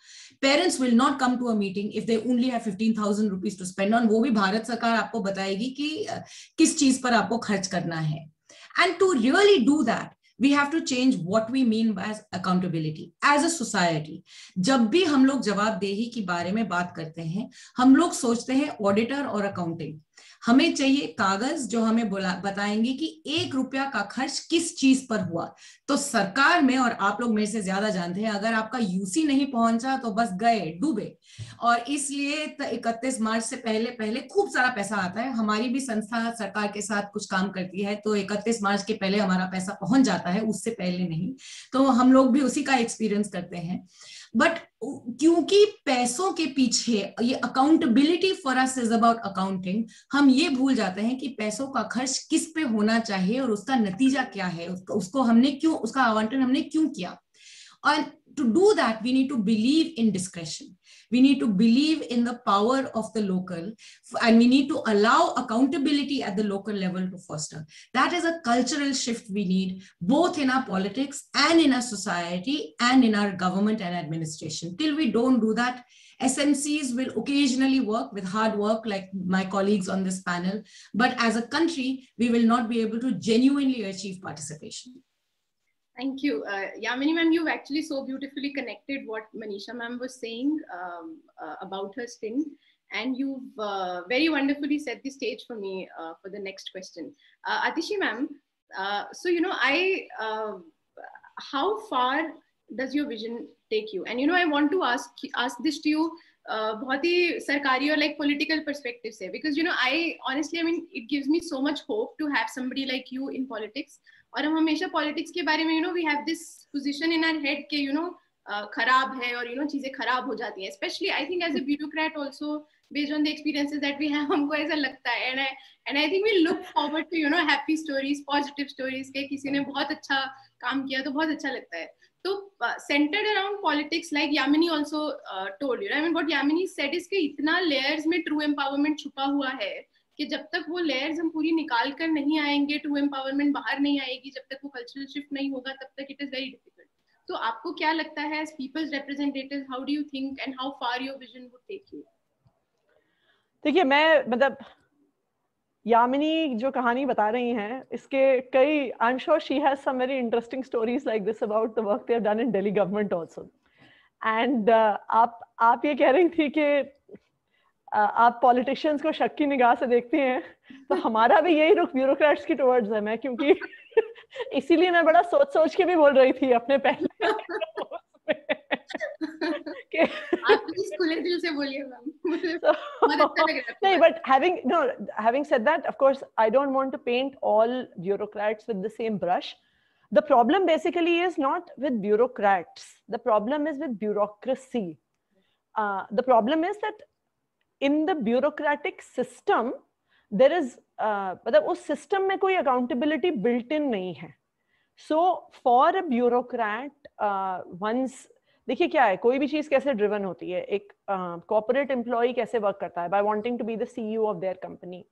Parents will not come to a meeting if they only have 15,000 rupees to spend on. वो भी भारत सरकार आपको बताएगी कि किस चीज पर आपको खर्च करना है. And to really do that, we have to change what we mean by accountability as a society. जब भी हम लोग जवाबदेही के बारे में बात करते हैं, हम लोग सोचते हैं ऑडिटर और अकाउंटिंग. हमें चाहिए कागज जो हमें बताएंगे कि 1 रुपया का खर्च किस चीज पर हुआ. तो सरकार में, और आप लोग मेरे से ज्यादा जानते हैं, अगर आपका यूसी नहीं पहुंचा तो बस गए, डूबे. और इसलिए 31 मार्च से पहले खूब सारा पैसा आता है. हमारी भी संस्था सरकार के साथ कुछ काम करती है, तो 31 मार्च के पहले हमारा पैसा पहुंच जाता है, उससे पहले नहीं. तो हम लोग भी उसी का एक्सपीरियंस करते हैं. बट क्योंकि पैसों के पीछे ये accountability for us is about accounting, हम ये भूल जाते हैं कि पैसों का खर्च किस पे होना चाहिए और उसका नतीजा क्या है, उसको हमने क्यों, उसका आवंटन हमने क्यों किया. और to do that, we need to believe in discretion. We need to believe in the power of the local, and we need to allow accountability at the local level to foster. That is a cultural shift we need, both in our politics and in our society and in our government and administration. Till we don't do that, SMCs will occasionally work with hard work like my colleagues on this panel, but as a country, we will not be able to genuinely achieve participation. Thank you. Yamini ma'am, you've actually so beautifully connected what Manisha ma'am was saying about her stint, and you've very wonderfully set the stage for me for the next question. Atishi ma'am, so, you know, how far does your vision take you? And, you know, I want to ask this to you बहुत ही सरकारी और like political perspective से, because, you know, I mean, it gives me so much hope to have somebody like you in politics. और हम हमेशा politics के बारे में, you know, we have this position in our head कि, you know, खराब है और, you know, चीजें खराब हो जाती हैं. Especially I think as a bureaucrat also, based on the experiences that we have, हमको ऐसा लगता है. And I think we look forward to, you know, happy stories, positive stories के किसी ने बहुत अच्छा काम किया तो बहुत अच्छा लगता है. So centered around politics, like Yamini also told you, I mean, what Yamini said is कि इतना layers में true empowerment छुपा हुआ है कि जब तक वो लेयर्स हम पूरी निकाल कर नहीं आएंगे, ट्रू एम्पावरमेंट बाहर नहीं आएगी, जब तक वो कल्चरल शिफ्ट नहीं होगा, तब तक इट इज वेरी डिफिकल्ट. तो आपको क्या लगता है as people's representatives, how do you think and how far your vision would take you? देखिए, मैं मतलब यामिनी जो कहानी बता रही हैं, इसके कई, I am sure she has some very interesting stories like this about the work they have done in Delhi government also. And आप ये कह रही थी कि आप पॉलिटिशियंस को शक की निगाह से देखते हैं, तो हमारा भी यही रुख ब्यूरोक्रेट्स की टुवर्ड्स है. मैं क्योंकि इसीलिए मैं बड़ा सोच के भी बोल रही थी अपने पहले आप प्लीज खुले दिल से बोलिए मैम. नहीं, but having said that, of course I don't want to paint all bureaucrats with the same brush. The problem basically is not with bureaucrats, the problem is with bureaucracy. The problem is that in the bureaucratic system there is मतलब उस system में कोई accountability built in नहीं है. So for a bureaucrat, once देखिए क्या है, कोई भी चीज कैसे ड्रिवन होती है, एक कॉर्पोरेट एम्प्लॉय कैसे वर्क करता है, by wanting to be the CEO of their company.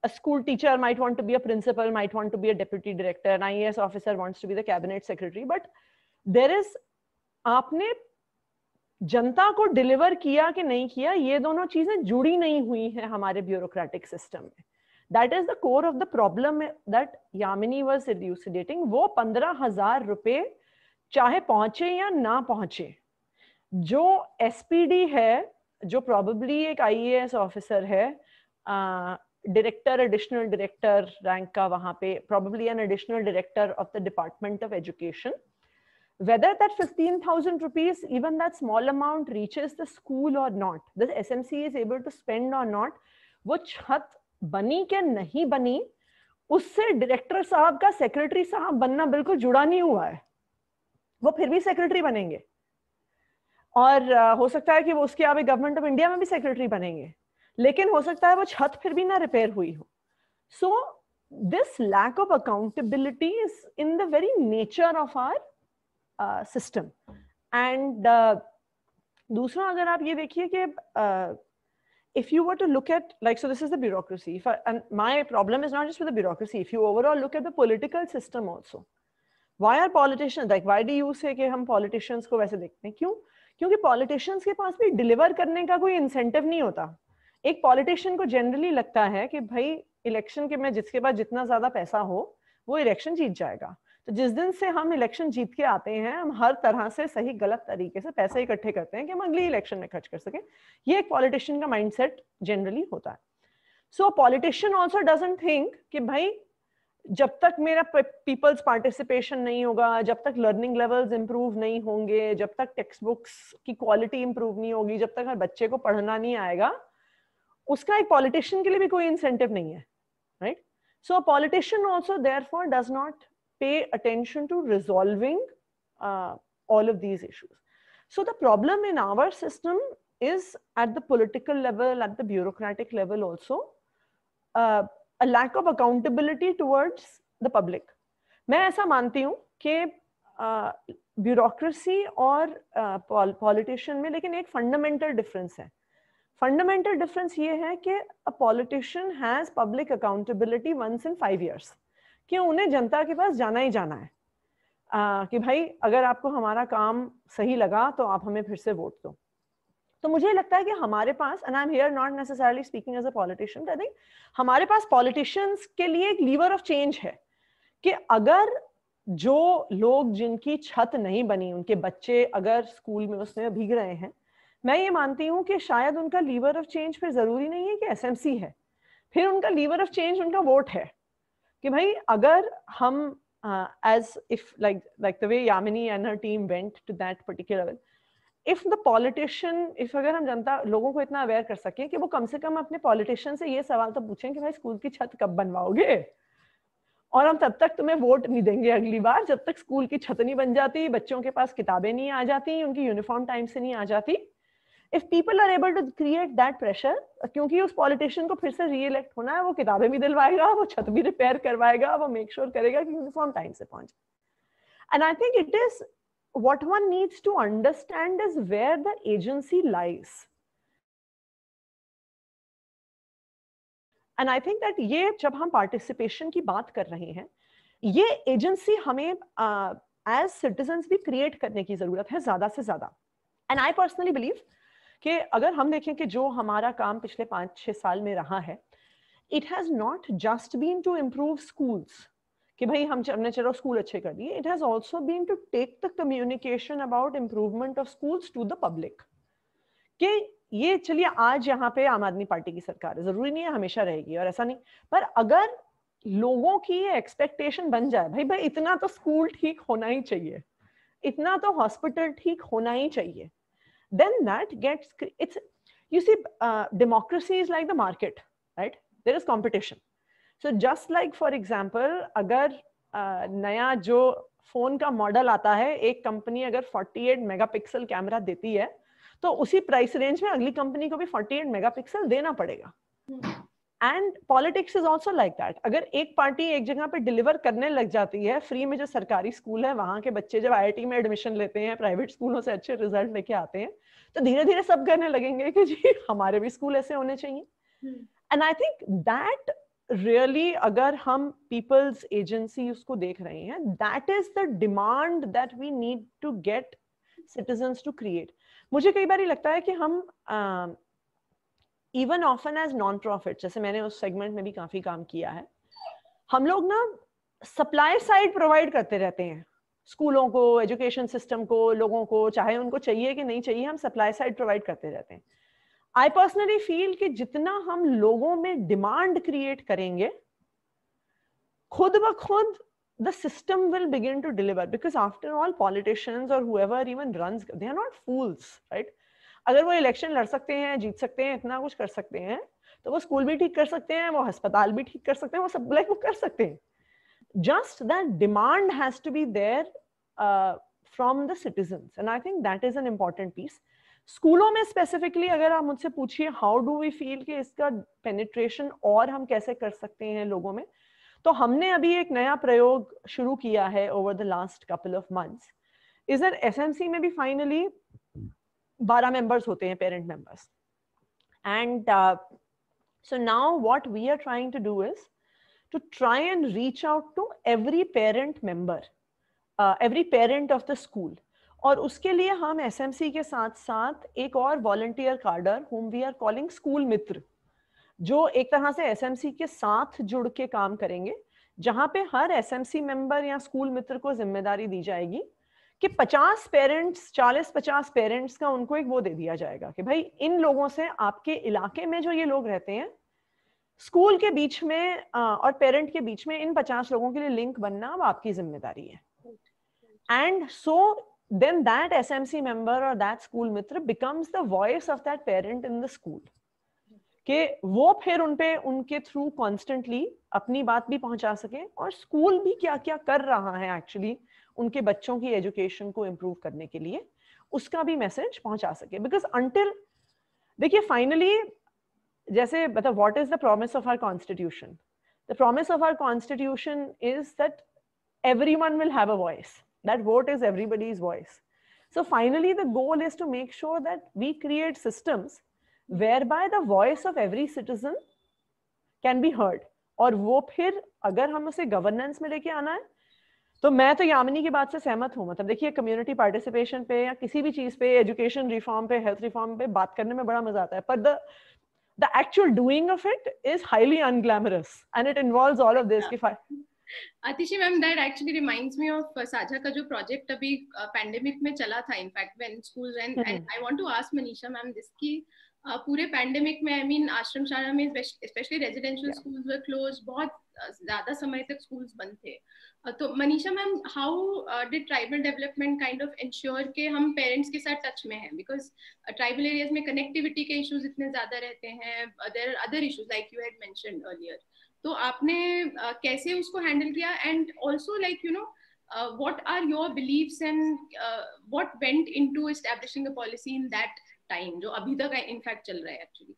A school teacher might want to be a principal, might want to be a deputy director, an IAS officer wants to be the cabinet secretary, but there is, आपने जनता को deliver किया कि नहीं किया, ये दोनों चीजें जुड़ी नहीं हुई हैं हमारे ब्यूरोक्रेटिक सिस्टम में. That is the core of the problem that Yamini was elucidating. वो 15,000 रुपए चाहे पहुंचे या ना पहुंचे, जो एसपीडी है, जो प्रोबेबली एक आईएएस ऑफिसर है, डायरेक्टर, एडिशनल डायरेक्टर रैंक का वहां पे, probably an additional director of the department of education, whether that 15,000 rupees, even that small amount, reaches the school or not, the SMC is able to spend or not, वो छत बनी के नहीं बनी, उससे डायरेक्टर साहब का सेक्रेटरी साहब बनना बिल्कुल जुड़ा नहीं हुआ है, वो फिर भी सेक्रेटरी बनेंगे, और हो सकता है कि वो उसके आगे गवर्नमेंट ऑफ इंडिया में भी सेक्रेटरी बनेंगे, लेकिन हो सकता है वो छत फिर भी ना रिपेयर हुई हो. So this lack of accountability is in the very nature of our system. And दूसरा, अगर आप ये देखिए कि if you were to look at, like, so this is the bureaucracy, and my problem is not just with the bureaucracy, if you overall look at the political system also, why are politicians, like, why do you say कि हम politicians को वैसे देखते हैं? क्यों? क्योंकि politicians के पास भी deliver करने का कोई incentive नहीं होता. एक politician को generally लगता है कि भाई election के में जिसके पास जितना ज्यादा पैसा हो वो election जीत जाएगा. तो जिस दिन से हम इलेक्शन जीत के आते हैं, हम हर तरह से सही गलत तरीके से पैसे इकट्ठे करते हैं कि हम अगली इलेक्शन में खर्च कर सकें. ये एक पॉलिटिशियन का माइंडसेट जनरली होता है. सो पॉलिटिशियन आल्सो डजंट थिंक कि भाई जब तक मेरा पीपल्स पार्टिसिपेशन नहीं होगा, जब तक लर्निंग लेवल्स इंप्रूव नहीं होंगे, जब तक टेक्स्ट बुक्स की क्वालिटी इंप्रूव नहीं होगी, जब तक हर बच्चे को पढ़ना नहीं आएगा, उसका एक पॉलिटिशियन के लिए भी कोई इंसेंटिव नहीं है, right? So politician also therefore does not pay attention to resolving all of these issues. So the problem in our system is at the political level, at the bureaucratic level also, a lack of accountability towards the public. मैं ऐसा मानती हूँ कि bureaucracy और politician में लेकिन एक fundamental difference है. Fundamental difference ये है कि a politician has public accountability once in 5 years. कि उन्हें जनता के पास जाना ही जाना है कि भाई अगर आपको हमारा काम सही लगा तो आप हमें फिर से वोट दो. तो मुझे लगता है कि हमारे पास, and I am here not necessarily speaking as a politician, I think हमारे पास पॉलिटिशियंस के लिए एक लीवर ऑफ चेंज है कि अगर जो लोग जिनकी छत नहीं बनी, उनके बच्चे अगर स्कूल में उसमें भीग रहे हैं, मैं ये मानती हूँ कि शायद उनका लीवर ऑफ चेंज फिर जरूरी नहीं है कि एसएमसी है, फिर उनका लीवर ऑफ चेंज उनका वोट है. कि भाई अगर हम as if like the way Yamini and her team went to that particular level, if the politician, if अगर हम जनता लोगों को इतना अवेयर कर सकें कि वो कम से कम अपने पॉलिटिशियन से ये सवाल तो पूछें कि भाई स्कूल की छत कब बनवाओगे, और हम तब तक तुम्हें वोट नहीं देंगे अगली बार जब तक स्कूल की छत नहीं बन जाती, बच्चों के पास किताबें नहीं आ जाती, उनकी यूनिफॉर्म टाइम से नहीं आ जाती. If people are able to create that pressure, क्योंकि उस पॉलिटिशियन को फिर से री-इलेक्ट होना है, वो किताबें भी दिलवाएगा, वो छत भी रिपेयर करवाएगा, वो मेक श्योर करेगा कि यूनिफॉर्म टाइम से पहुंचे. And I think it is what one needs to understand is where the agency lies. And I think that ये जब हम पार्टिसिपेशन की बात कर रहे हैं, ये एजेंसी हमें एज सिटीजन्स भी क्रिएट करने की जरूरत है ज्यादा से ज्यादा. एंड आई पर्सनली बिलीव कि अगर हम देखें कि जो हमारा काम पिछले 5-6 साल में रहा है, it has not just been to improve schools कि भाई हमने चलो स्कूल अच्छे कर दिए, it has also been to take the communication about improvement of schools to the public. कि ये चलिए आज यहाँ पे आम आदमी पार्टी की सरकार है, जरूरी नहीं है हमेशा रहेगी और ऐसा नहीं, पर अगर लोगों की ये एक्सपेक्टेशन बन जाए भाई भाई इतना तो स्कूल ठीक होना ही चाहिए, इतना तो हॉस्पिटल ठीक होना ही चाहिए, then that gets, it's, you see, democracy is like the market, right? There is competition. So just like for example, अगर नया जो फोन का मॉडल आता है, एक कंपनी अगर 48 मेगापिक्सल कैमरा देती है तो उसी प्राइस रेंज में अगली कंपनी को भी 48 मेगापिक्सल देना पड़ेगा. And politics is also like that. अगर एक पार्टी एक जगह पे डिलीवर करने लग जाती है, फ्री में जो सरकारी स्कूल है वहां के बच्चे जब आईआईटी में एडमिशन लेते हैं, प्राइवेट स्कूलों से अच्छे रिजल्ट लेके आते हैं, तो धीरे धीरे सब कहने लगेंगे कि जी हमारे भी स्कूल ऐसे होने चाहिए. And I think that really, अगर हम पीपल्स एजेंसी उसको देख रहे हैं, that is the demand that we need to get citizens to create. मुझे कई बार लगता है कि हम even often as non profit, जैसे मैंने उस सेगमेंट में भी काफी काम किया है, हम लोग ना सप्लाई साइड प्रोवाइड करते रहते हैं स्कूलों को, एजुकेशन सिस्टम को, लोगों को, चाहे उनको चाहिए कि नहीं चाहिए, हम सप्लाई साइड प्रोवाइड करते रहते हैं. आई पर्सनली फील कि जितना हम लोगों में डिमांड क्रिएट करेंगे, खुद ब खुद the system will begin to deliver, because after all politicians or whoever even runs, they are not fools, right? अगर वो इलेक्शन लड़ सकते हैं, जीत सकते हैं, इतना कुछ कर सकते हैं, तो वो स्कूल भी ठीक कर सकते हैं, वो अस्पताल भी ठीक कर सकते हैं, वो सब लाइक वो कर सकते हैं. Just that demand has to be there from the citizens, and I think that is an important piece. स्कूलों में स्पेसिफिकली अगर आप मुझसे पूछिए हाउ डू वी फील कि इसका पेनिट्रेशन और हम कैसे कर सकते हैं लोगों में, तो हमने अभी एक नया प्रयोग शुरू किया है over the last couple of months. Is that SMC में भी फाइनली 12 मेंबर्स होते हैं, parent members. And so now what we are trying to do is to try and reach out to every parent member, every parent of the school. और उसके लिए हम SMC के साथ साथ एक और volunteer cadre whom we are calling school मित्र, जो एक तरह से SMC के साथ जुड़ के काम करेंगे, जहाँ पे हर SMC मेंबर या स्कूल मित्र को जिम्मेदारी दी जाएगी कि 50 पेरेंट्स, 40-50 पेरेंट्स का उनको एक वो दे दिया जाएगा कि भाई इन लोगों से आपके इलाके में जो ये लोग रहते हैं, स्कूल के बीच में और पेरेंट के बीच में इन 50 लोगों के लिए लिंक बनना अब आपकी जिम्मेदारी है. And so then that SMC member और दैट स्कूल मित्र becomes the voice of that parent in the school, कि वो फिर उनके थ्रू कॉन्स्टेंटली अपनी बात भी पहुंचा सके और स्कूल भी क्या क्या कर रहा है एक्चुअली उनके बच्चों की एजुकेशन को इम्प्रूव करने के लिए, उसका भी मैसेज पहुंचा सके. बिकॉज अंटिल देखिए फाइनली जैसे मतलब what is the promise of our constitution? The promise of our constitution is that everyone will have a voice. That vote is everybody's voice. So finally the goal is to make sure that we create systems whereby the voice of every citizen can be heard. और वो फिर अगर हम उसे governance में लेके आना है, तो मैं तो यामिनी की बात से सहमत हूँ. मतलब देखिए कम्युनिटी पार्टिसिपेशन पे या किसी भी चीज पे, एजुकेशन रिफॉर्म पे, हेल्थ रिफॉर्म पे बात करने में बड़ा मजा आता है, पर the actual doing of it is highly unglamorous and it involves all of this. Atishi ma'am, that actually reminds me of Saja ka jo project abhi pandemic mein chala tha, in fact when schools and I want to ask Manisha ma'am this ki पूरे pandemic में, I mean आश्रम शाला में especially residential schools were closed, बहुत ज़्यादा समय तक schools बंद थे. तो Manisha ma'am, how did tribal development kind of ensure कि हम parents के साथ touch में हैं, because tribal areas में connectivity के issues इतने ज़्यादा रहते हैं, there are other issues like you had mentioned earlier. तो आपने कैसे उसको handle किया, and also like you know what are your beliefs and what went into establishing a policy in that time जो अभी तक इनफैक्ट चल रहा है actually.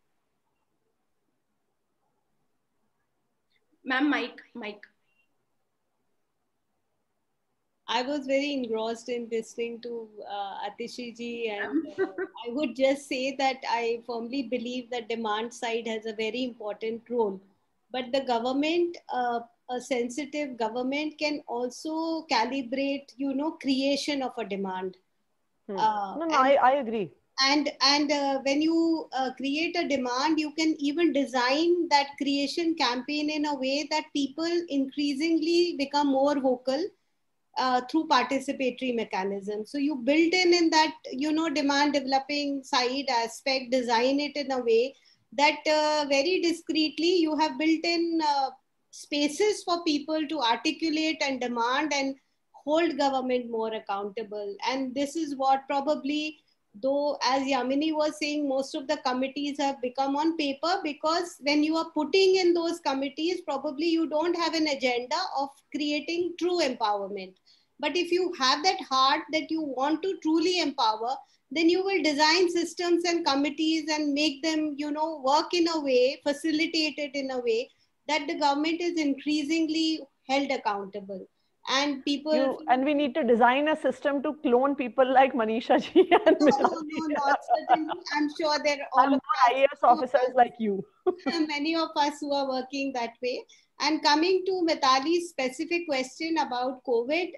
Ma'am mic. I was very engrossed in listening to Atishi ji, and I would just say that I firmly believe that demand side has a very important role, but the government, a sensitive government, can also calibrate, you know, creation of a demand. I agree. And when you create a demand, you can even design that creation campaign in a way that people increasingly become more vocal through participatory mechanisms. So you build in that, you know, demand developing side aspect, design it in a way that very discreetly you have built in spaces for people to articulate and demand and hold government more accountable. And this is what probably, though as Yamini was saying, most of the committees have become on paper, because when you are putting in those committees, probably you don't have an agenda of creating true empowerment. But if you have that heart that you want to truly empower, then you will design systems and committees and make them, you know, work in a way, facilitate it in a way that the government is increasingly held accountable. And people and we need to design a system to clone people like Manisha ji and no, not certainly. I'm sure there are all of IAS officers like you. Many of us who are working that way. And coming to Mitali's specific question about COVID,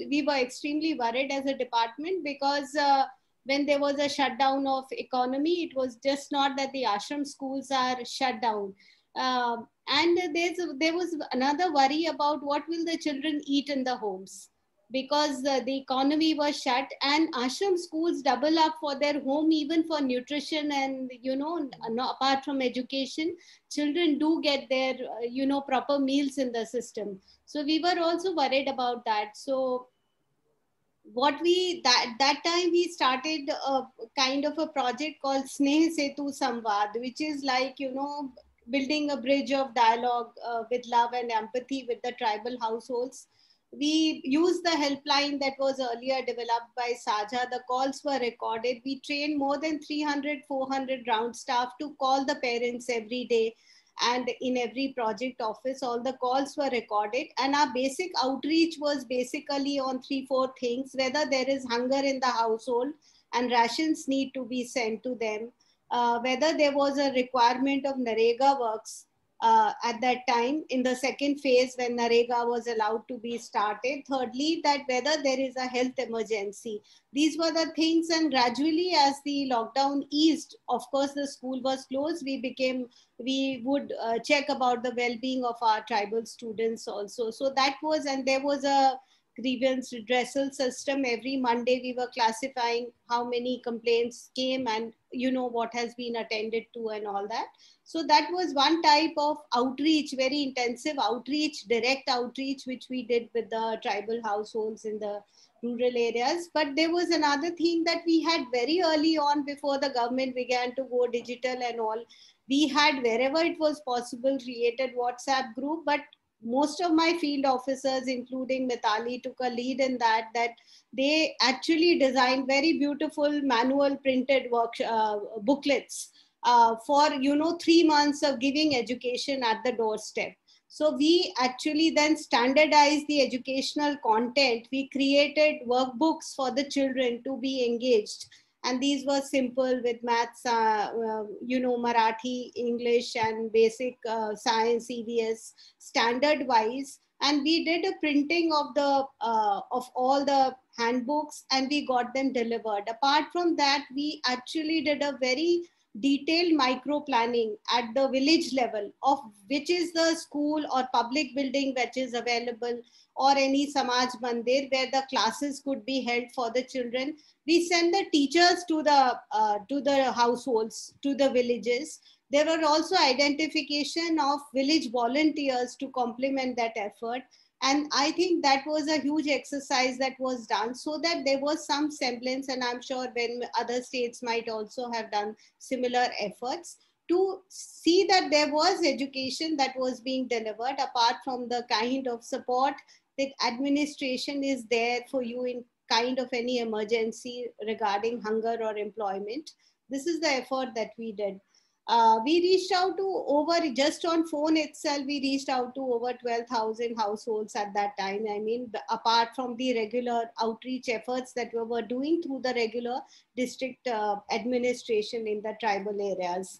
we were extremely worried as a department, because when there was a shutdown of economy, it was just not that the ashram schools are shut down. And there was another worry about what will the children eat in the homes, because the economy was shut, and ashram schools double up for their home even for nutrition, and you know, apart from education, children do get their you know, proper meals in the system. So we were also worried about that. So what we that time we started a kind of a project called Sneh Setu Samvad, which is like, you know, building a bridge of dialogue with love and empathy with the tribal households. We used the helpline that was earlier developed by Saja. The calls were recorded. We trained more than 300, 400 ground staff to call the parents every day. And in every project office, all the calls were recorded. And our basic outreach was basically on 3-4 things: whether there is hunger in the household and rations need to be sent to them, whether there was a requirement of Narega works at that time in the second phase when Narega was allowed to be started. Thirdly, that whether there is a health emergency. These were the things, and gradually as the lockdown eased, of course the school was closed, we would check about the well-being of our tribal students also. So that was, and there was a grievance redressal system. Every Monday we were classifying how many complaints came and, you know, what has been attended to and all that. So that was one type of outreach, very intensive outreach, direct outreach, which we did with the tribal households in the rural areas. But there was another thing that we had very early on, before the government began to go digital and all. We had, wherever it was possible, created WhatsApp group, but most of my field officers, including Mitali, took a lead in that they actually designed very beautiful manual printed booklets for, you know, 3 months of giving education at the doorstep. So we actually then standardized the educational content. We created workbooks for the children to be engaged. And these were simple with maths, you know, Marathi, English, and basic science, EVS, standard wise. And we did a printing of all the handbooks, and we got them delivered. Apart from that, we actually did a very detailed micro planning at the village level of which is the school or public building which is available, or any Samaj Mandir where the classes could be held for the children. We send the teachers to the households, to the villages. There were also identification of village volunteers to complement that effort. And I think that was a huge exercise that was done, so that there was some semblance, and I'm sure when other states might also have done similar efforts to see that there was education that was being delivered, apart from the kind of support that administration is there for you in kind of any emergency regarding hunger or employment. This is the effort that we did. We reached out to just on phone itself, we reached out to over 12,000 households at that time. I mean, apart from the regular outreach efforts that we were doing through the regular district administration in the tribal areas.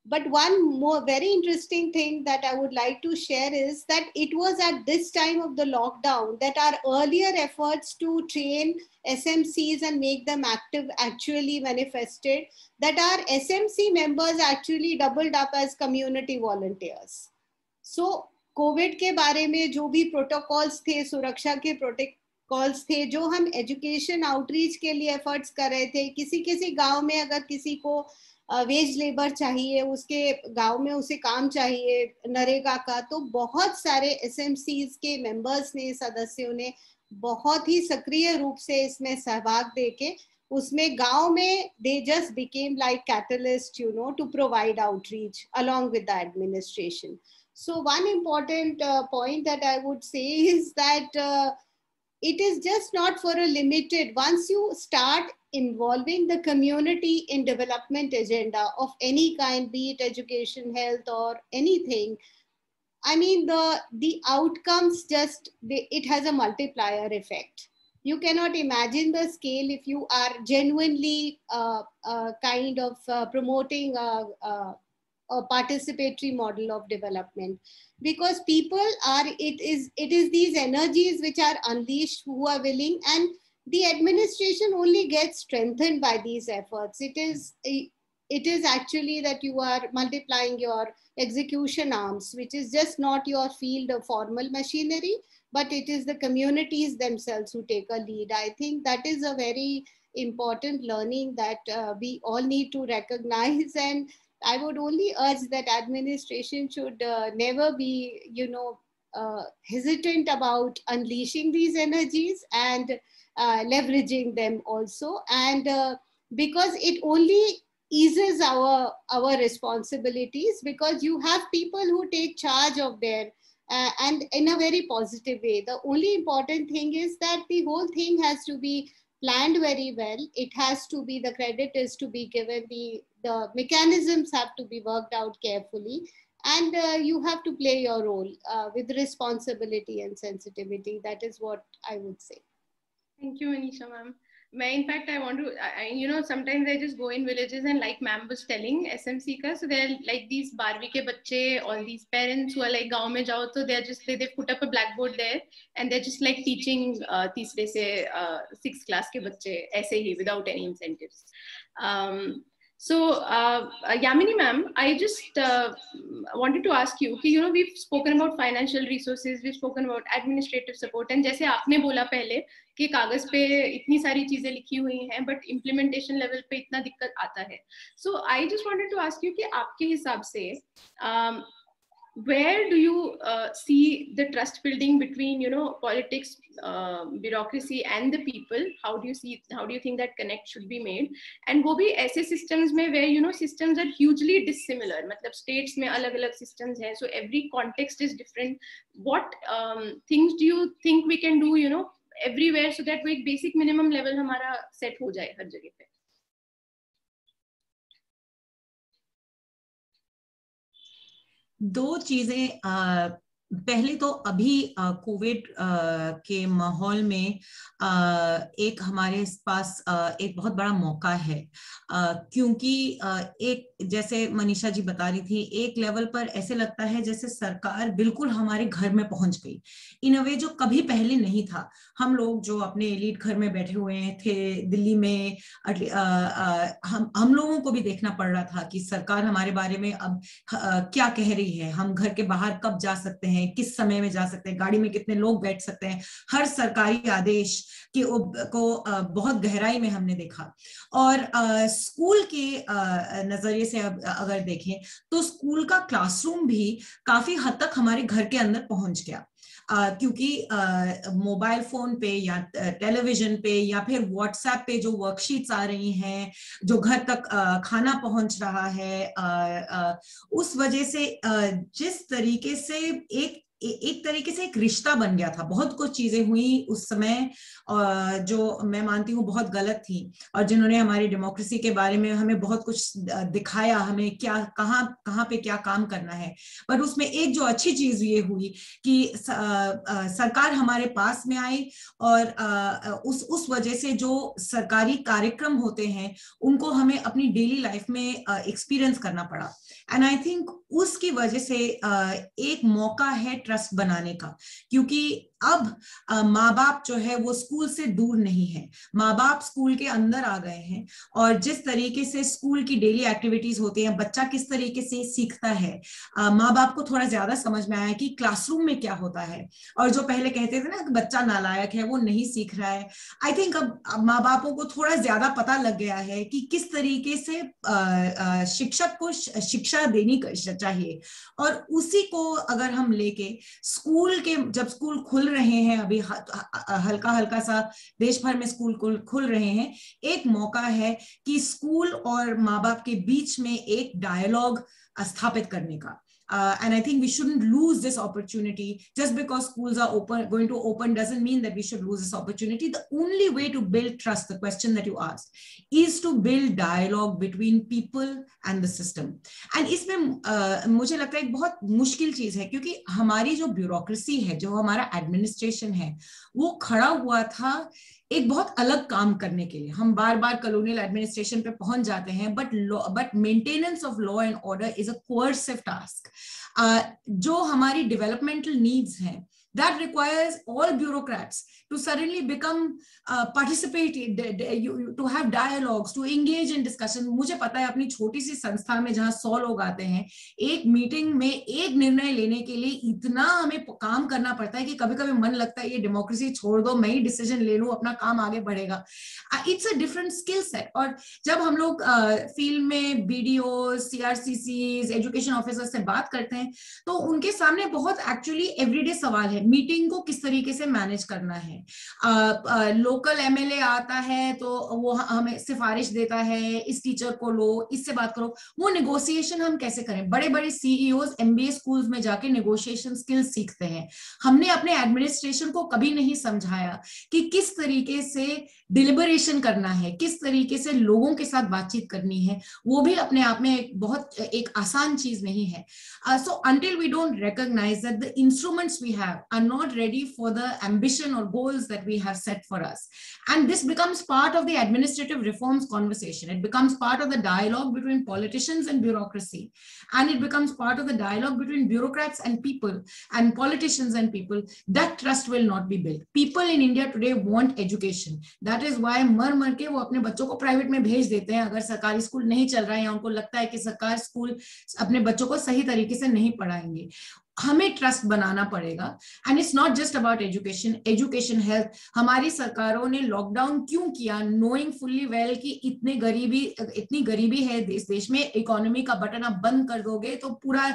But one more very interesting thing that I would like to share is that it was at this time of the lockdown that our earlier efforts to train SMCs and make them active actually manifested, that our SMC members actually doubled up as community volunteers. So COVID के बारे में जो भी protocols थे, सुरक्षा के protocols थे, जो हम education outreach के लिए efforts कर रहे थे, किसी गांव में अगर किसी को वेज लेबर चाहिए, उसके गांव में उसे काम चाहिए नरेगा का, तो बहुत सारे एसएमसीज के मेंबर्स ने, सदस्यों ने बहुत ही सक्रिय रूप से इसमें सहभाग देके उसमें गांव में they just became like catalyst, you know, to provide outreach along with the administration. So one important point that I would say is that it is just not for a limited, once you start involving the community in development agenda of any kind, be it education, health, or anything, I mean, the outcomes just, it has a multiplier effect. You cannot imagine the scale if you are genuinely kind of promoting a participatory model of development, because people are, it is these energies which are unleashed who are willing, and the administration only gets strengthened by these efforts. It is actually that you are multiplying your execution arms, which is just not your field of formal machinery, but it is the communities themselves who take a lead. I think that is a very important learning that we all need to recognize. And I would only urge that administration should never be, you know, hesitant about unleashing these energies and leveraging them also. And because it only eases our responsibilities, because you have people who take charge of their and in a very positive way. The only important thing is that the whole thing has to be planned very well. It has to be, the credit is to be given, the mechanisms have to be worked out carefully, and you have to play your role with responsibility and sensitivity. That is what I would say. Thank you, Manisha ma'am. In fact, I want to, sometimes I just go in villages and like ma'am was telling SMC ka, so they're like these 12वीं के बच्चे, all these parents who are like गांव में जाओ तो they're just, they put up a blackboard there and they're just like teaching तीसरे से 6th class के बच्चे ऐसे ही without any incentives. So, Yamini ma'am, I just wanted to ask you, we've spoken about financial resources, we've spoken about administrative support, and जैसे आपने बोला पहले कि कागज पे इतनी सारी चीजें लिखी हुई हैं, but implementation level पे इतना दिक्कत आता है. So, I just wanted to ask you कि आपके हिसाब से where do you see the trust building between politics, bureaucracy and the people? How do you think that connect should be made? And वो भी ऐसे systems में where systems are hugely dissimilar, मतलब states में अलग-अलग systems हैं, so every context is different. What things do you think we can do everywhere so that वो एक basic minimum level हमारा set हो जाए हर जगह पे? दो चीजें, पहले तो अभी कोविड के माहौल में एक हमारे पास एक बहुत बड़ा मौका है, क्योंकि एक जैसे मनीषा जी बता रही थी, एक लेवल पर ऐसे लगता है जैसे सरकार बिल्कुल हमारे घर में पहुंच गई इन अ वे, जो कभी पहले नहीं था. हम लोग जो अपने एलीट घर में बैठे हुए थे दिल्ली में, हम लोगों को भी देखना पड़ रहा था कि सरकार हमारे बारे में अब क्या कह रही है, हम घर के बाहर कब जा सकते हैं, किस समय में जा सकते हैं, गाड़ी में कितने लोग बैठ सकते हैं. हर सरकारी आदेश को बहुत गहराई में हमने देखा. और स्कूल के नजरिए से अगर देखें तो स्कूल का क्लासरूम भी काफी हद तक हमारे घर के अंदर पहुंच गया, क्योंकि मोबाइल फोन पे या टेलीविजन पे या फिर व्हाट्सएप पे जो वर्कशीट्स आ रही हैं, जो घर तक खाना पहुंच रहा है, उस वजह से जिस तरीके से एक तरीके से एक रिश्ता बन गया था. बहुत कुछ चीजें हुई उस समय जो मैं मानती हूँ बहुत गलत थी, और जिन्होंने हमारी डेमोक्रेसी के बारे में हमें बहुत कुछ दिखाया, हमें क्या कहाँ पे क्या काम करना है. पर उसमें एक जो अच्छी चीज ये हुई कि सरकार हमारे पास में आई, और उस वजह से जो सरकारी कार्यक्रम होते हैं उनको हमें अपनी डेली लाइफ में एक्सपीरियंस करना पड़ा. एंड आई थिंक उसकी वजह से एक मौका है ट्रस्ट बनाने का, क्योंकि अब माँ बाप जो है वो स्कूल से दूर नहीं है, माँ बाप स्कूल के अंदर आ गए हैं, और जिस तरीके से स्कूल की डेली एक्टिविटीज होती हैं, बच्चा किस तरीके से सीखता है, माँ बाप को थोड़ा ज्यादा समझ में आया कि क्लासरूम में क्या होता है. और जो पहले कहते थे ना कि बच्चा नालायक है, वो नहीं सीख रहा है, आई थिंक अब माँ बापों को थोड़ा ज्यादा पता लग गया है कि किस तरीके से शिक्षक को शिक्षा देनी चाहिए. और उसी को अगर हम लेके स्कूल के, जब स्कूल खुल रहे हैं, अभी हल्का हल्का सा देश भर में स्कूल खुल रहे हैं, एक मौका है कि स्कूल और माँ बाप के बीच में एक डायलॉग स्थापित करने का. And I think we shouldn't lose this opportunity. Just because schools are going to open doesn't mean that we should lose this opportunity. The only way to build trust, the question that you asked, is to build dialogue between people and the system. And इसमें मुझे लगता है एक बहुत मुश्किल चीज है, क्योंकि हमारी जो ब्यूरोक्रेसी है, जो हमारा एडमिनिस्ट्रेशन है, वो खड़ा हुआ था एक बहुत अलग काम करने के लिए. हम बार बार कॉलोनियल एडमिनिस्ट्रेशन पे पहुंच जाते हैं, but maintenance of law and order is a coercive task. जो हमारी डेवलपमेंटल नीड्स हैं, That requires all bureaucrats to suddenly become participate, to have dialogues, to engage in discussion. मुझे पता है अपनी छोटी सी संस्था में जहाँ 100 लोग आते हैं, एक मीटिंग में एक निर्णय लेने के लिए इतना हमें काम करना पड़ता है कि कभी कभी मन लगता है ये डेमोक्रेसी छोड़ दो, मैं ही डिसीजन ले लूं, अपना काम आगे बढ़ेगा. It's a different skill set. और जब हम लोग फील्ड में BDO, CRCCs, एजुकेशन ऑफिसर से बात करते हैं तो उनके सामने बहुत एक्चुअली एवरीडे सवाल है. मीटिंग को किस तरीके से मैनेज करना है. लोकल MLA आता है तो वो हमें सिफारिश देता है, इस टीचर को लो, इससे बात करो. वो नेगोशिएशन हम कैसे करें. बड़े बड़े CEOs MBA स्कूल्स में जाके नेगोशिएशन स्किल्स सीखते हैं. हमने अपने एडमिनिस्ट्रेशन को कभी नहीं समझाया कि किस तरीके से डिलिबरेशन करना है, किस तरीके से लोगों के साथ बातचीत करनी है. वो भी अपने आप में एक आसान चीज नहीं है. So until we don't recognize that the instruments we have are not ready for the ambition or goals that we have set for us, and this becomes part of the administrative reforms conversation, it becomes part of the dialogue between politicians and bureaucracy, and it becomes part of the dialogue between bureaucrats and people and politicians and people, that trust will not be built. People in India today want education. That is why मर के वो अपने बच्चों को private में भेज देते हैं अगर सरकारी स्कूल नहीं चल रहा है या उनको लगता है कि सरकारी स्कूल अपने बच्चों को सही तरीके से नहीं पढ़ाएंगे. हमें ट्रस्ट बनाना पड़ेगा. And it's not just about education, health. हमारी सरकारों ने लॉकडाउन क्यों किया, नोइंग फुल्ली वेल कि इतनी गरीबी है इस देश में, इकोनॉमी का बटन आप बंद कर दोगे तो पूरा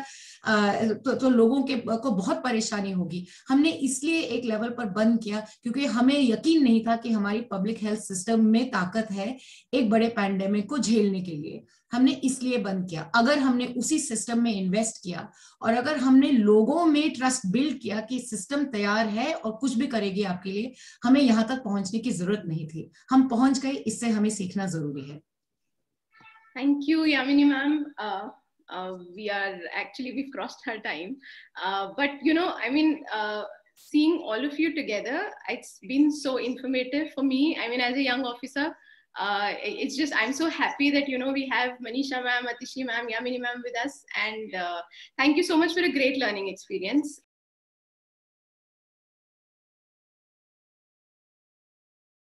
तो लोगों को बहुत परेशानी होगी. हमने इसलिए एक लेवल पर बंद किया क्योंकि हमें यकीन नहीं था कि हमारी पब्लिक हेल्थ सिस्टम में ताकत है एक बड़े पैंडेमिक को झेलने के लिए. हमने इसलिए बंद किया. अगर हमने उसी सिस्टम में इन्वेस्ट किया और अगर हमने लोगों में ट्रस्ट बिल्ड किया कि सिस्टम तैयार है और कुछ भी करेगी आपके लिए, हमें यहाँ तक पहुंचने की जरूरत नहीं थी. हम पहुंच गए, इससे हमें सीखना जरूरी है. Thank you, Yamini ma'am. We've crossed our time. But seeing all of you together, it's been so informative for me. I mean, as a young officer, it's just, I'm so happy that, we have Manisha ma'am, Atishi ma'am, Yamini ma'am with us. And thank you so much for a great learning experience.